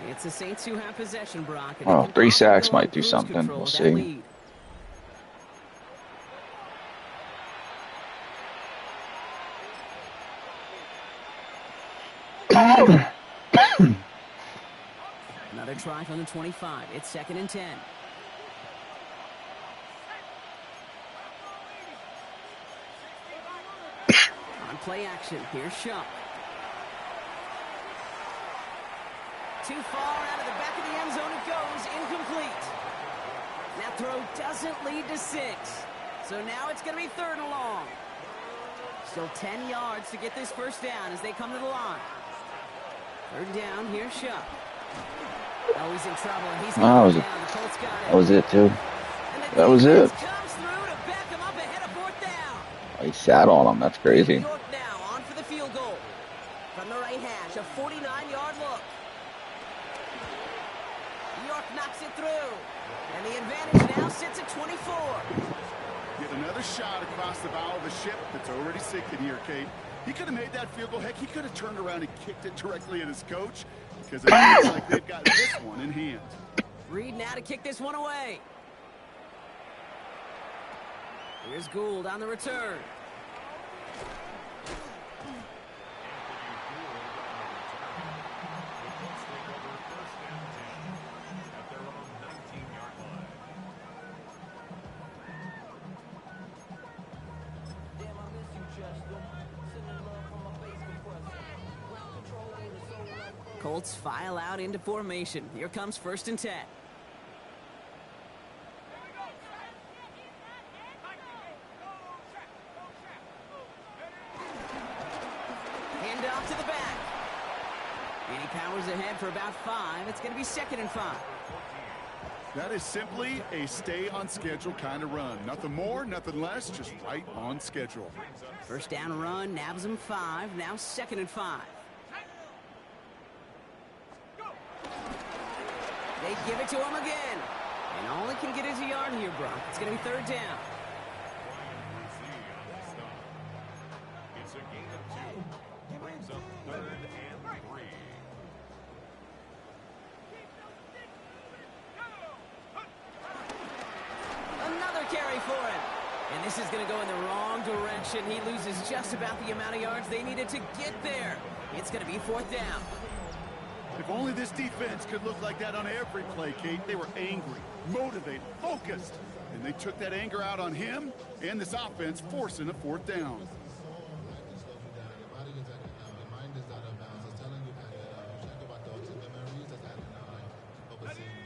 It's the Saints who have possession, Brock. Oh, 3 sacks might do something. We'll see. Another try from the 25. It's 2nd and 10. On play action, here's Shuck. Too far out of the back of the end zone it goes, incomplete. That throw doesn't lead to 6. So now it's going to be 3rd and long. Still 10 yards to get this first down as they come to the line. 3rd down, here's Shuck. Oh, he's in trouble, and he's going to go down. The Colts got it. That was it, too. That was it. Comes through to back him up ahead of 4th down. Oh, he sat on him. That's crazy. York now on for the field goal. From the right hash, a 49-yard look. York knocks it through. And the advantage now sits at 24. Get another shot across the bow of the ship that's already sinking here, Kate. He could have made that field goal. Heck, he could have turned around and kicked it directly at his coach because it looks like they've got this one in hand. Reed now to kick this one away. Here's Gould on the return. Colts file out into formation. Here comes 1st and 10. Hand off to the back. And he powers ahead for about 5. It's going to be 2nd and 5. That is simply a stay on schedule kind of run. Nothing more, nothing less, just right on schedule. First down run, nabs him 5. Now 2nd and 5. They give it to him again. And all he can get is a yard here, Brock. It's going to be 3rd down. It's a gain of 2. Brings up 3rd and 3. Another carry for him. And this is going to go in the wrong direction. He loses just about the amount of yards they needed to get there. It's going to be 4th down. If only this defense could look like that on every play, Kate. They were angry, motivated, focused. And they took that anger out on him and this offense, forcing a 4th down.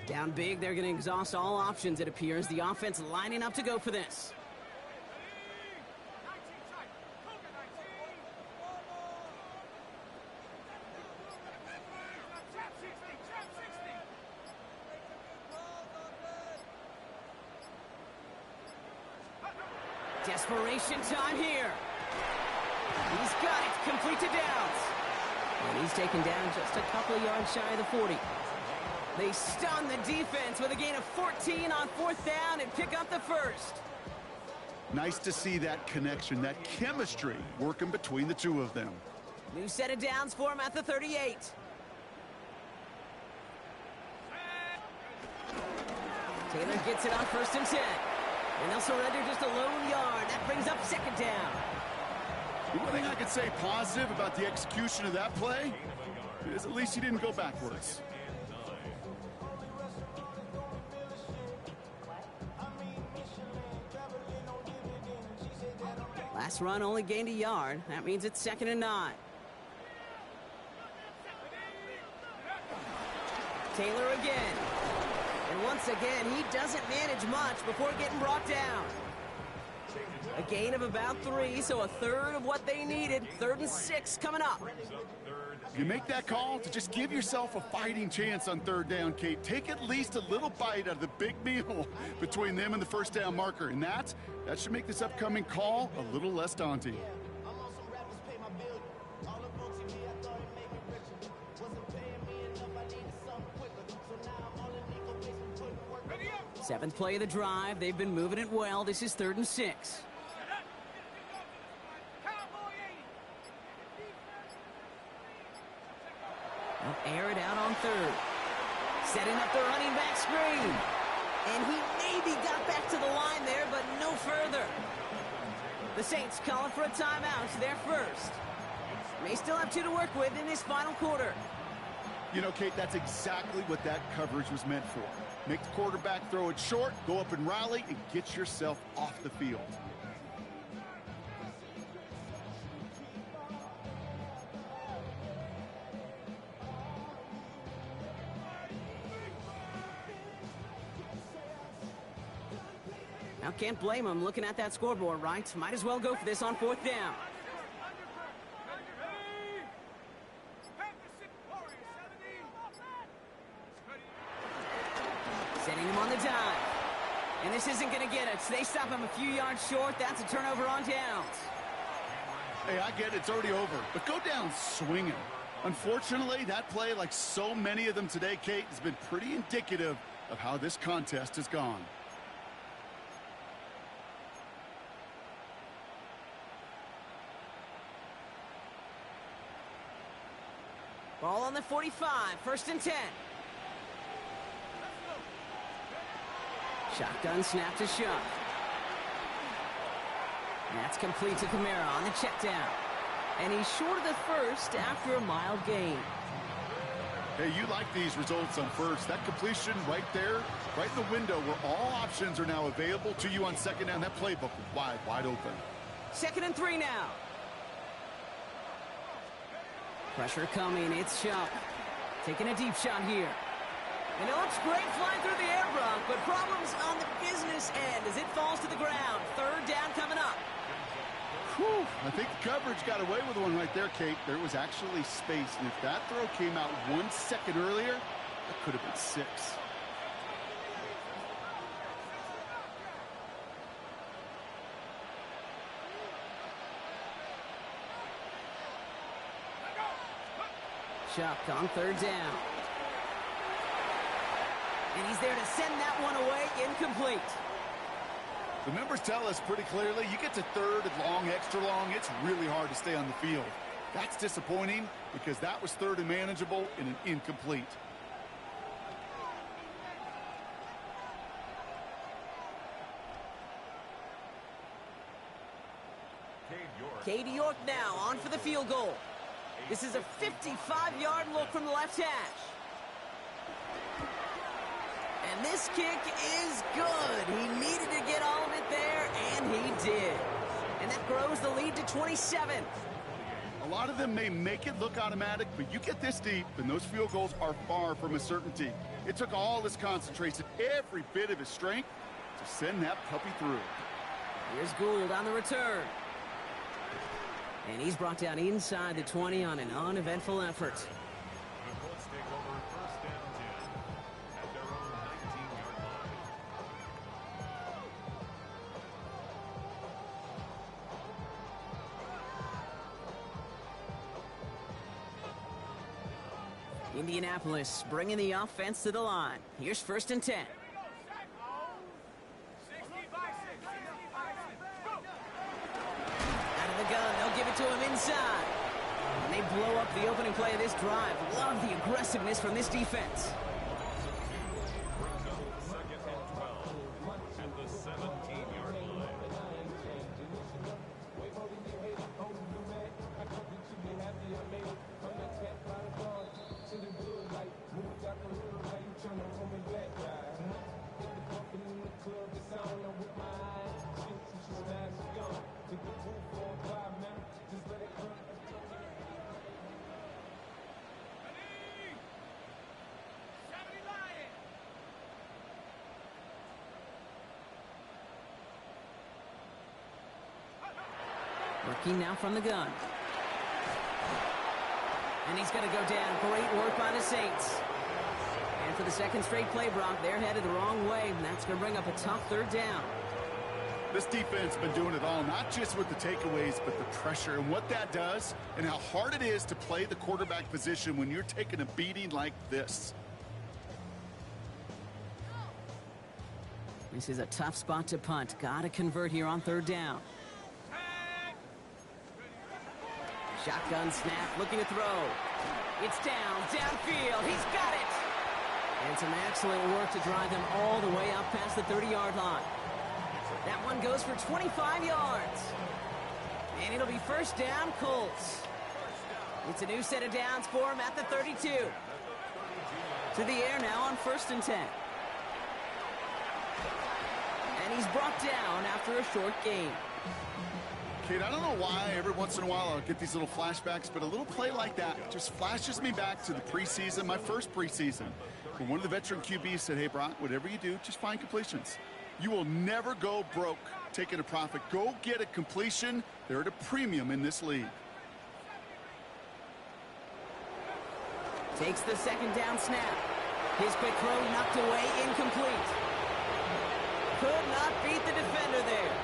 Down big, they're going to exhaust all options, it appears. The offense lining up to go for this. Desperation time here. He's got it, complete to downs. And he's taken down just a couple of yards shy of the 40. They stun the defense with a gain of 14 on 4th down and pick up the first. Nice to see that connection, that chemistry working between the two of them. New set of downs for him at the 38. Taylor gets it on 1st and 10. And they'll surrender just a lone yard. That brings up 2nd down. The one thing I could say positive about the execution of that play is at least he didn't go backwards. Last run only gained a yard. That means it's 2nd and 9. Taylor again. And once again, he doesn't manage much before getting brought down. A gain of about 3, so a third of what they needed. 3rd and 6 coming up. You make that call to just give yourself a fighting chance on 3rd down, Kate. Take at least a little bite out of the big meal between them and the 1st down marker. And that should make this upcoming call a little less daunting. Seventh play of the drive. They've been moving it well. This is 3rd and 6. They'll air it out on 3rd. Setting up the running back screen. And he maybe got back to the line there, but no further. The Saints calling for a timeout. They're first. May still have 2 to work with in this final quarter. You know, Kate, that's exactly what that coverage was meant for. Make the quarterback throw it short, go up and rally, and get yourself off the field. Now, can't blame him looking at that scoreboard, right? Might as well go for this on 4th down. Setting him on the dive. And this isn't going to get it. They stop him a few yards short. That's a turnover on downs. Hey, I get it. It's already over. But go down swinging. Unfortunately, that play, like so many of them today, Kate, has been pretty indicative of how this contest has gone. Ball on the 45. 1st and 10. Shotgun snap to Shuck. That's complete to Kamara on the check down. And he's short of the 1st after a mild gain. Hey, you like these results on 1st. That completion right there, right in the window where all options are now available to you on 2nd down. That playbook was wide open. 2nd and 3 now. Pressure coming. It's Shuck. Taking a deep shot here. And it looks great flying through the air, Brock, but problems on the business end as it falls to the ground. 3rd down coming up. Whew. I think the coverage got away with one right there, Kate. There was actually space, and if that throw came out 1 second earlier, that could have been 6. Shuck on 3rd down. And he's there to send that one away, incomplete. The numbers tell us pretty clearly, you get to 3rd and long, extra long, it's really hard to stay on the field. That's disappointing because that was 3rd and manageable and an incomplete. Cade York now on for the field goal. This is a 55-yard look from the left hash. And this kick is good. He needed to get all of it there, and he did. And that grows the lead to 27. A lot of them may make it look automatic, but you get this deep, and those field goals are far from a certainty. It took all his concentration, every bit of his strength, to send that puppy through. Here's Gould on the return. And he's brought down inside the 20 on an uneventful effort. The Colts take over 1st down 10 at their own 19-yard line. Indianapolis bringing the offense to the line. Here's 1st and 10. blow up the opening play of this drive. Love the aggressiveness from this defense. Second and 12 at the 17-yard line. Working now from the gun. And he's going to go down. Great work by the Saints. And for the second straight play, Brock, they're headed the wrong way, and that's going to bring up a tough third down. This defense has been doing it all, not just with the takeaways, but the pressure and what that does and how hard it is to play the quarterback position when you're taking a beating like this. This is a tough spot to punt. Got to convert here on third down. Shotgun snap, looking to throw. It's downfield. He's got it. And some excellent work to drive them all the way up past the 30-yard line. That one goes for 25 yards. And it'll be first down, Colts. It's a new set of downs for him at the 32. To the air now on 1st and 10. And he's brought down after a short gain. Kate, I don't know why every once in a while I'll get these little flashbacks, but a little play like that just flashes me back to the preseason, my first preseason. When one of the veteran QBs said, hey, Brock, whatever you do, just find completions. You will never go broke taking a profit. Go get a completion. They're at a premium in this league. Takes the second down snap. His quick throw knocked away, incomplete. Could not beat the defender there.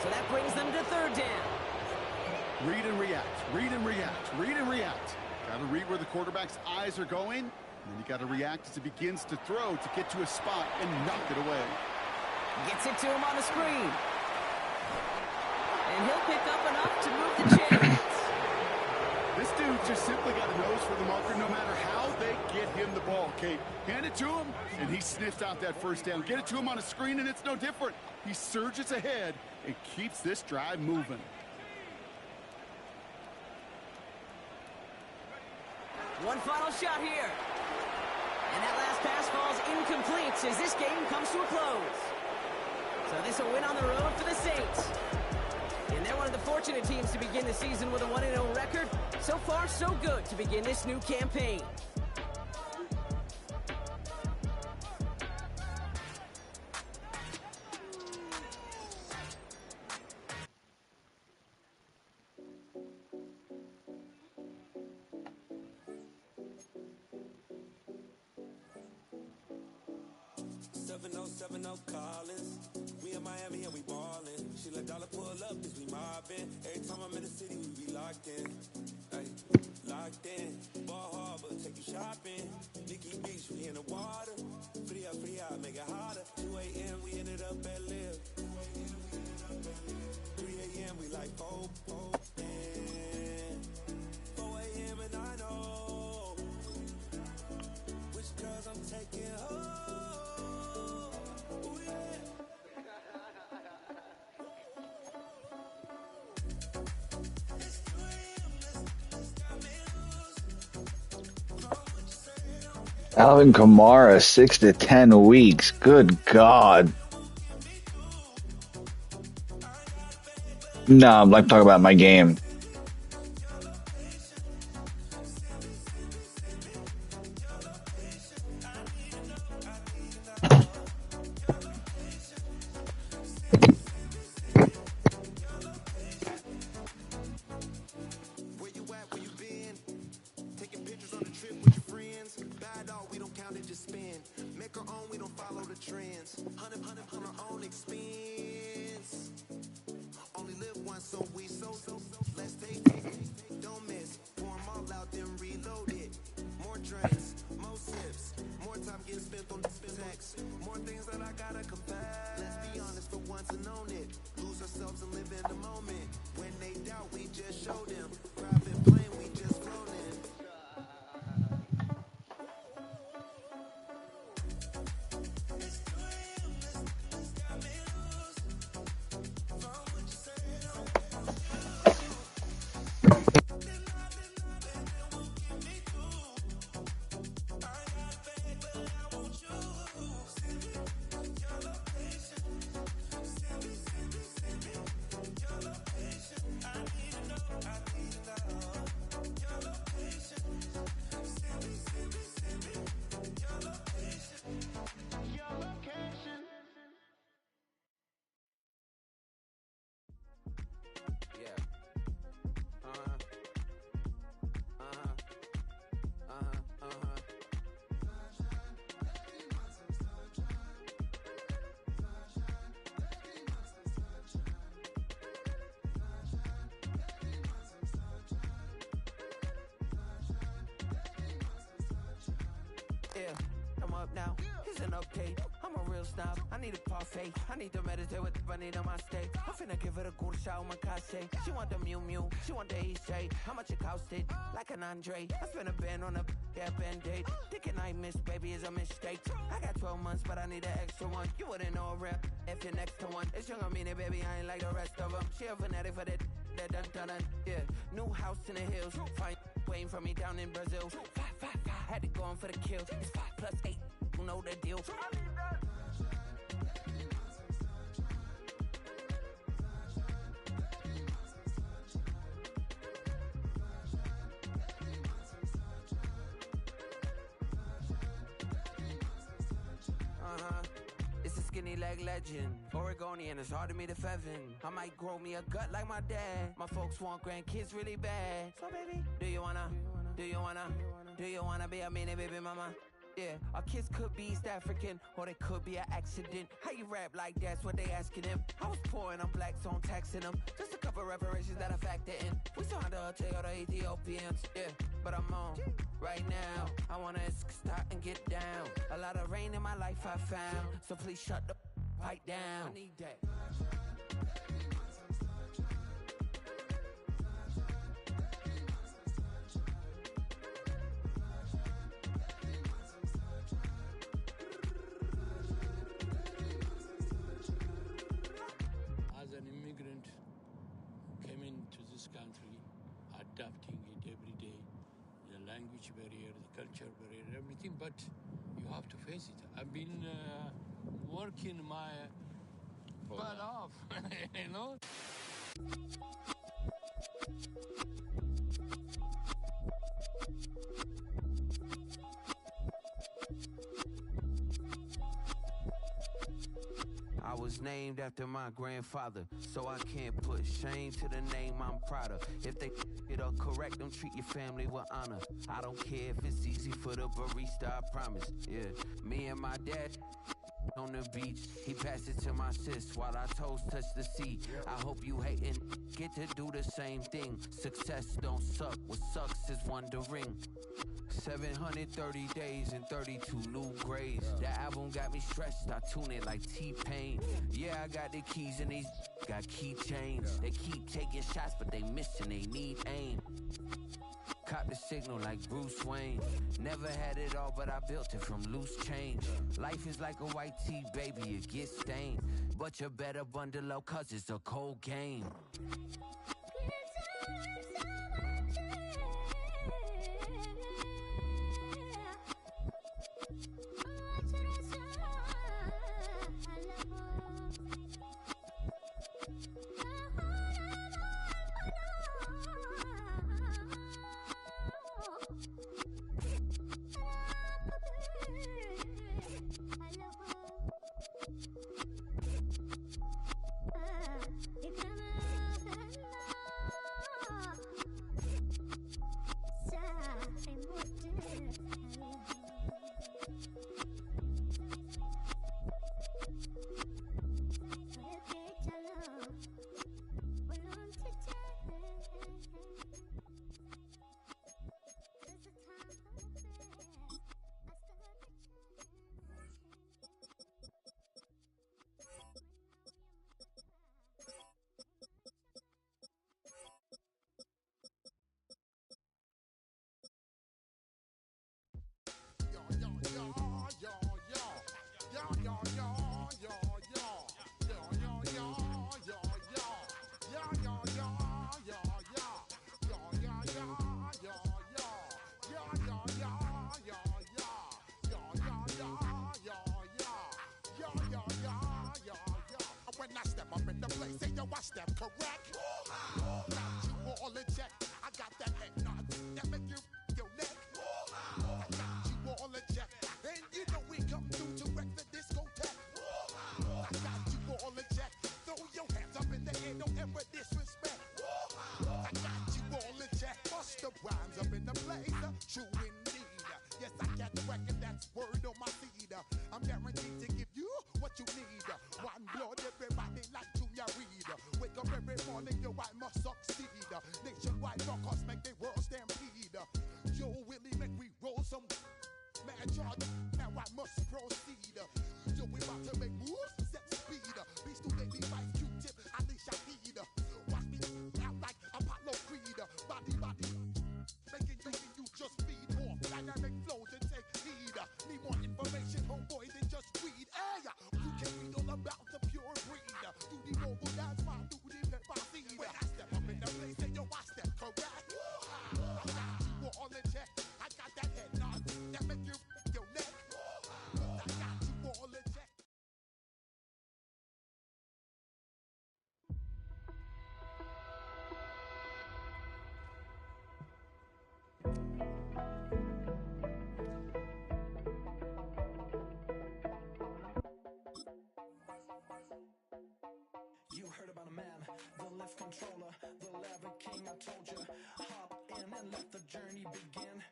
So that brings them to third down. Read and react, read and react, read and react. Got to read where the quarterback's eyes are going, and then you got to react as he begins to throw to get to a spot and knock it away. Gets it to him on the screen. And he'll pick up enough to move the chains. This dude just simply got a nose for the marker no matter how they get him the ball, Kate. Hand it to him, and he sniffs out that first down. Get it to him on a screen, and it's no different. He surges ahead and keeps this drive moving. One final shot here. And that last pass falls incomplete as this game comes to a close. So this will win on the road for the Saints. And they're one of the fortunate teams to begin the season with a 1-0 record. So far, so good to begin this new campaign. Collins. We in Miami and we ballin'. She let dollar pull up cause we mobbin'. Every time I'm in the city, we be locked in. Ay, locked in. Ball Harbor, take you shopping. Nikki Beach, we in the water. Free out, make it hotter. 2 a.m. we ended up at Live. 3 a.m. we like 4 a.m. 4 a.m. and I know which girls I'm taking home. Alvin Kamara, 6 to 10 weeks. Good God. No, I'm like talking about my game. And live in the moment. When they doubt, we just show them. Private plane, we just flown up now. Here's an update. I'm a real snob. I need a parfait. I need to meditate with the bunny on my steak. I'm finna give it a good shot with my case. She want the Mew Mew. She want the Eastside. How much it costed? Like an Andre. I spent a band on a that band-aid. Thinking I miss, baby, is a mistake. I got 12 months, but I need an extra one. You wouldn't know a rep if you're next to one. It's young, I mean it, baby, I ain't like the rest of them. She a fanatic for that dun dun dun. Yeah, new house in the hills. Fine, waiting for me down in Brazil. 5, 5, 5, had to go on for the kill. It's 5 plus 8, you know the deal. It's a skinny leg legend. Oregonian, it's hard to meet a Fevin. I might grow me a gut like my dad. My folks want grandkids really bad. So baby, do you wanna be a mini baby mama? Yeah, our kids could be East African, or they could be an accident. How you rap like that's what they asking him. I was poor and I'm black, so I'm taxing them. Just a couple reparations that I factor in. We saw the Toyota Ethiopians, yeah, but I'm on right now. I wanna start and get down. A lot of rain in my life I found, so please shut the pipe down. I need that. As an immigrant, came into this country, adapting it every day, the language barrier, the culture barrier, everything, but you have to face it. I've been working my butt off, you know? I was named after my grandfather, so I can't put shame to the name I'm proud of. If they it up correct, don't treat your family with honor. I don't care if it's easy for the barista, I promise. Yeah, me and my dad on the beach, he passed it to my sis while our toes touch the sea. I hope you hatin', get to do the same thing. Success don't suck, what sucks is wondering. 730 days and 32 new grades. That album got me stressed, I tune it like T-Pain. Yeah, I got the keys and these got keychains. They keep taking shots, but they missing, they need aim. Cop the signal like Bruce Wayne. Never had it all, but I built it from loose change. Life is like a white tee, baby, it gets stained. But you better bundle up, cause it's a cold game. When I step up in the place, say yo, I step correct. Got you all in check. I got that head nod that make you your neck. I got you all in check, and you know we come through to wreck the discotheque. I got you all in check. Throw your hands up in the air, don't ever disrespect. I got you all in check. Bust the rhymes up in the place, true indeed. Yes, I got the record, that's word on my seed. I'm guaranteed to give you what you need. One blood, everybody like Junior Reed. Wake up every morning, yo, I must succeed. Nationwide rockers make the world stampede. Yo, Willie, make we roll some mad charge. Now I must and let the journey begin.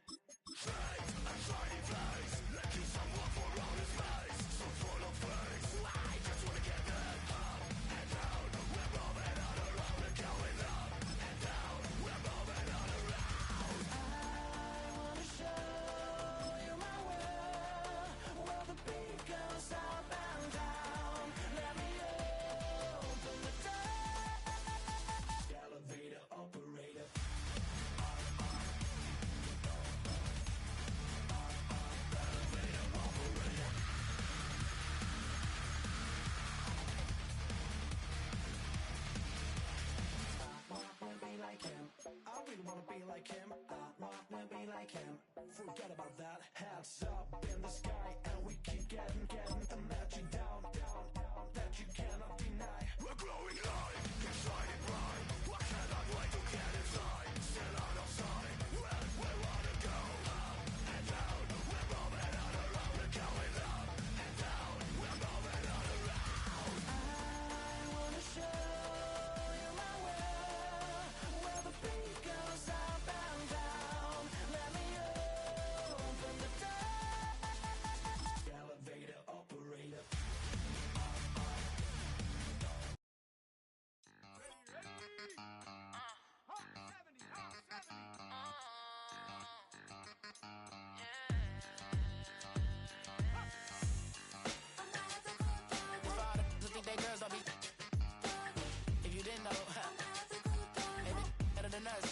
I really wanna be like him. I wanna be like him. Forget about that. Hats up in the sky, and we keep getting the magic down, that you cannot deny. We're growing high, excited pride. I cannot wait to get inside. Still out of sight. Where we wanna go? Up and down. We're moving on around. We're going up and down. We're moving on around. I wanna show you my world, where the beat goes up and down. Let me open the door. Elevator operator. For all the think they girls don't be. If you didn't know, they be better than us.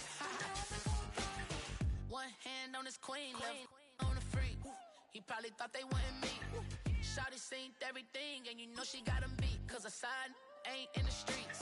One hand on his queen, left on the freak. He probably thought they wouldn't meet. Shawty seen everything, and you know she got him beat. Cause her side ain't in the streets.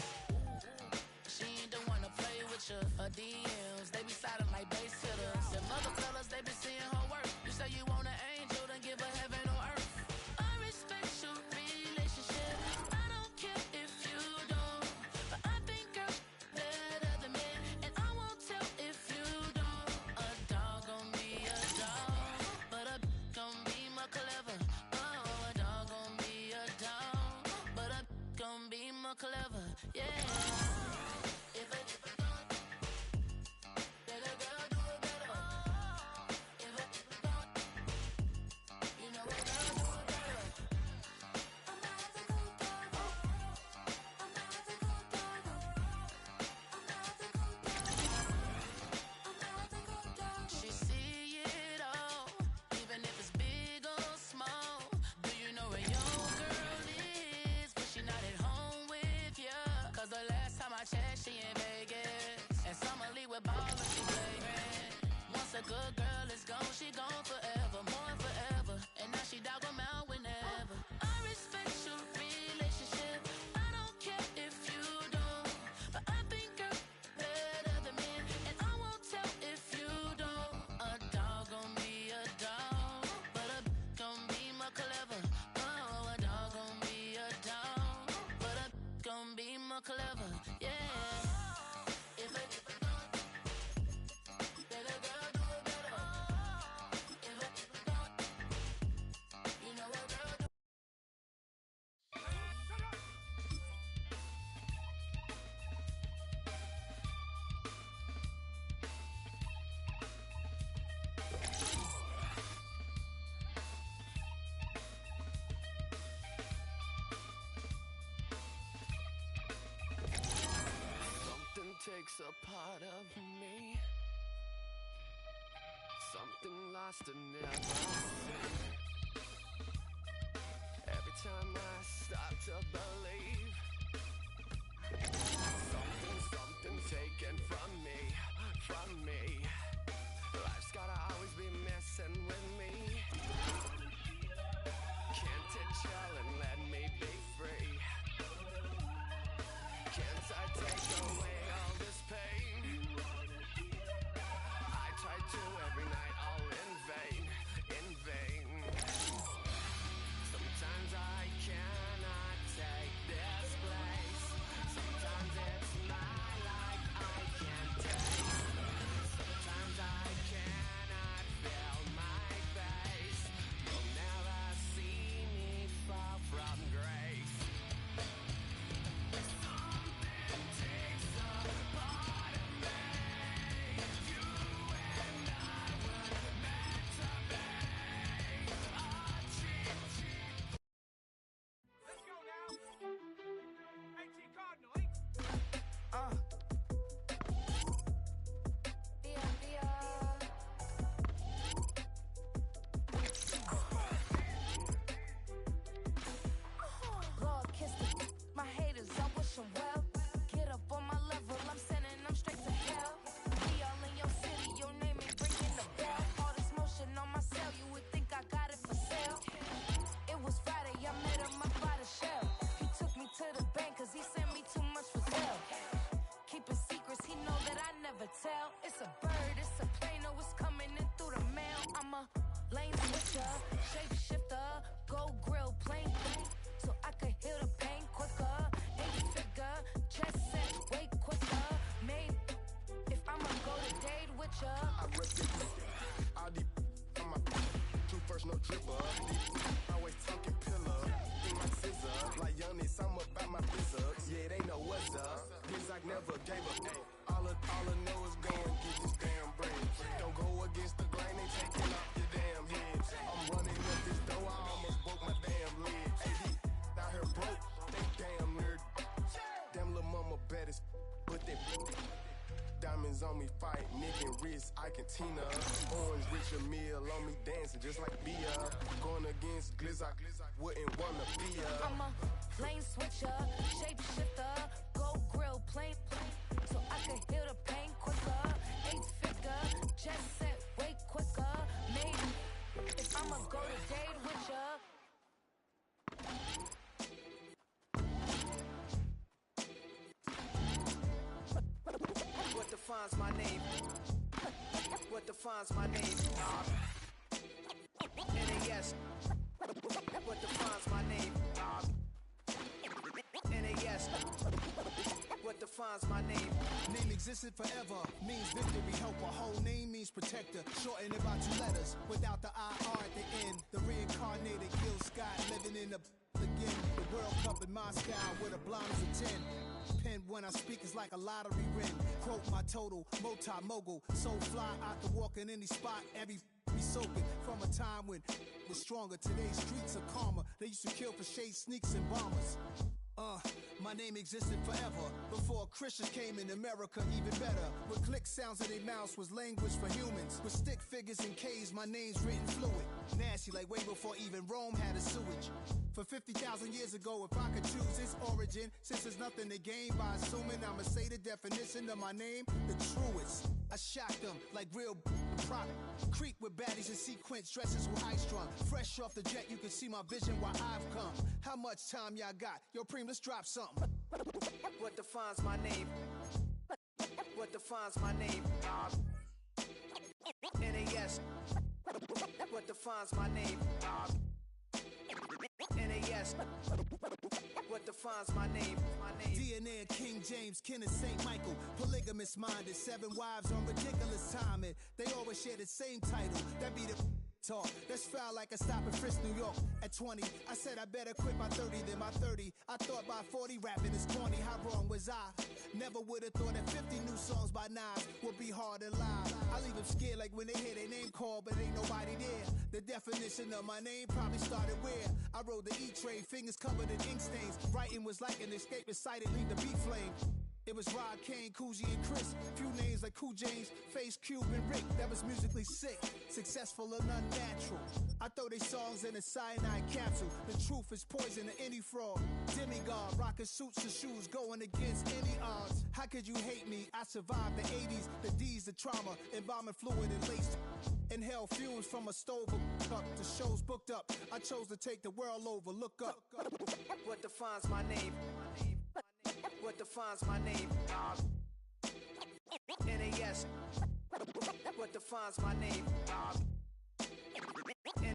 She ain't the one to play with you. Her DMs, they be sliding like base hitters. Them other fellas, they be seeing her work. You say you want an angel, then give her heaven on earth. I respect your relationship. I don't care if you don't, but I think girls better than men, and I won't tell if you don't. A dog gon' be a dog, but a gon' be more clever. Oh, a dog gon' be a dog, but a gon' be more clever. Yeah. If a don't, then a girl do it better. If a don't, you know a girl do it better. She see it all, even if it's big or small. Do you know where your girl is, but she not at home with ya? Cause the last time I checked, she in Vegas, and Summer Lee with ballers, she playing. Once a good girl is gone, she gone forever, more forever. And now she dog 'em out whenever. I respect your relationship. I don't care if you don't, but I think girls better than men, and I won't tell if you don't. A dog gon' be a dog, but a gon' be more clever. Oh, a dog gon' be a dog, but a gon' be more clever. Yeah. If a then a girl do it better. If a don't, you know a girl do. Something takes a part of me. Something lost and never seen. Every time I start to believe, something taken from me. Life's gotta always be messing with me. Can't it chill and let me be free? Can't I take away all this pain? I try to every night, all in vain. Sometimes I cannot take this place. Sometimes it's my life I can't take. Diamonds on me fight, Nick and wrist, Ike and Tina. Orange Richard Mill on me dancing just like Bia. Going against Glizz, I wouldn't wanna be her. I'm a lane switcher, shapeshifter, go grill, plain, so I can heal the pain quicker. 8-figure, jet set way quicker. Maybe if I'ma go to date with ya. What defines my name? What defines my name? NAS. What defines my name? NAS. What defines my name? Name existed forever, means victory, helper. Whole name means protector. Shorten it by 2 letters, without the IR at the end. The reincarnated Gil Scott, living in the again. The World Cup in Moscow, with a blind as a 10. Pen when I speak is like a lottery win. Quote my total, multi-mogul. So fly, I can walk in any spot, every be soaking. From a time when was stronger, today's streets are calmer. They used to kill for shade sneaks and bombers. My name existed forever. Before Christians came in America, even better. With click sounds in their mouths was language for humans. With stick figures and K's, my name's written fluid. Nasty like way before even Rome had a sewage. For 50,000 years ago, if I could choose its origin, since there's nothing to gain by assuming, I'ma say the definition of my name, the truest. I shocked them like real prop. Creep with baddies in sequence, dresses with high strung. Fresh off the jet, you can see my vision where I've come. How much time y'all got? Yo, Preem, let's drop something. What defines my name? What defines my name? NAS. What defines my name? NAS. What defines my name? DNA of King James, kin of St. Michael. Polygamous minded, 7 wives on ridiculous timing. They always share the same title. That be the talk. That's foul like a stop in Frisk, New York. At 20, I said I better quit by 30 than my 30. I thought by 40 rapping is corny. How wrong was I? Never would have thought that 50 new songs by Nas would be hard and live. I leave them scared like when they hear their name called, but ain't nobody there. The definition of my name probably started where I rode the E-train, fingers covered in ink stains. Writing was like an escape inside it, leave the beat flame. It was Rod Kane, Coogee, and Chris. Few names like Cool James, Face, Cube, and Rick. That was musically sick, successful and unnatural. I throw they songs in a cyanide capsule. The truth is poison to any fraud. Demigod, rocking suits and shoes, going against any odds. How could you hate me? I survived the 80s, the D's, the trauma, embalming fluid and laced. Inhale fumes from a stove up. The show's booked up. I chose to take the world over. Look up. What defines my name? What defines my name? NAS. What defines my name?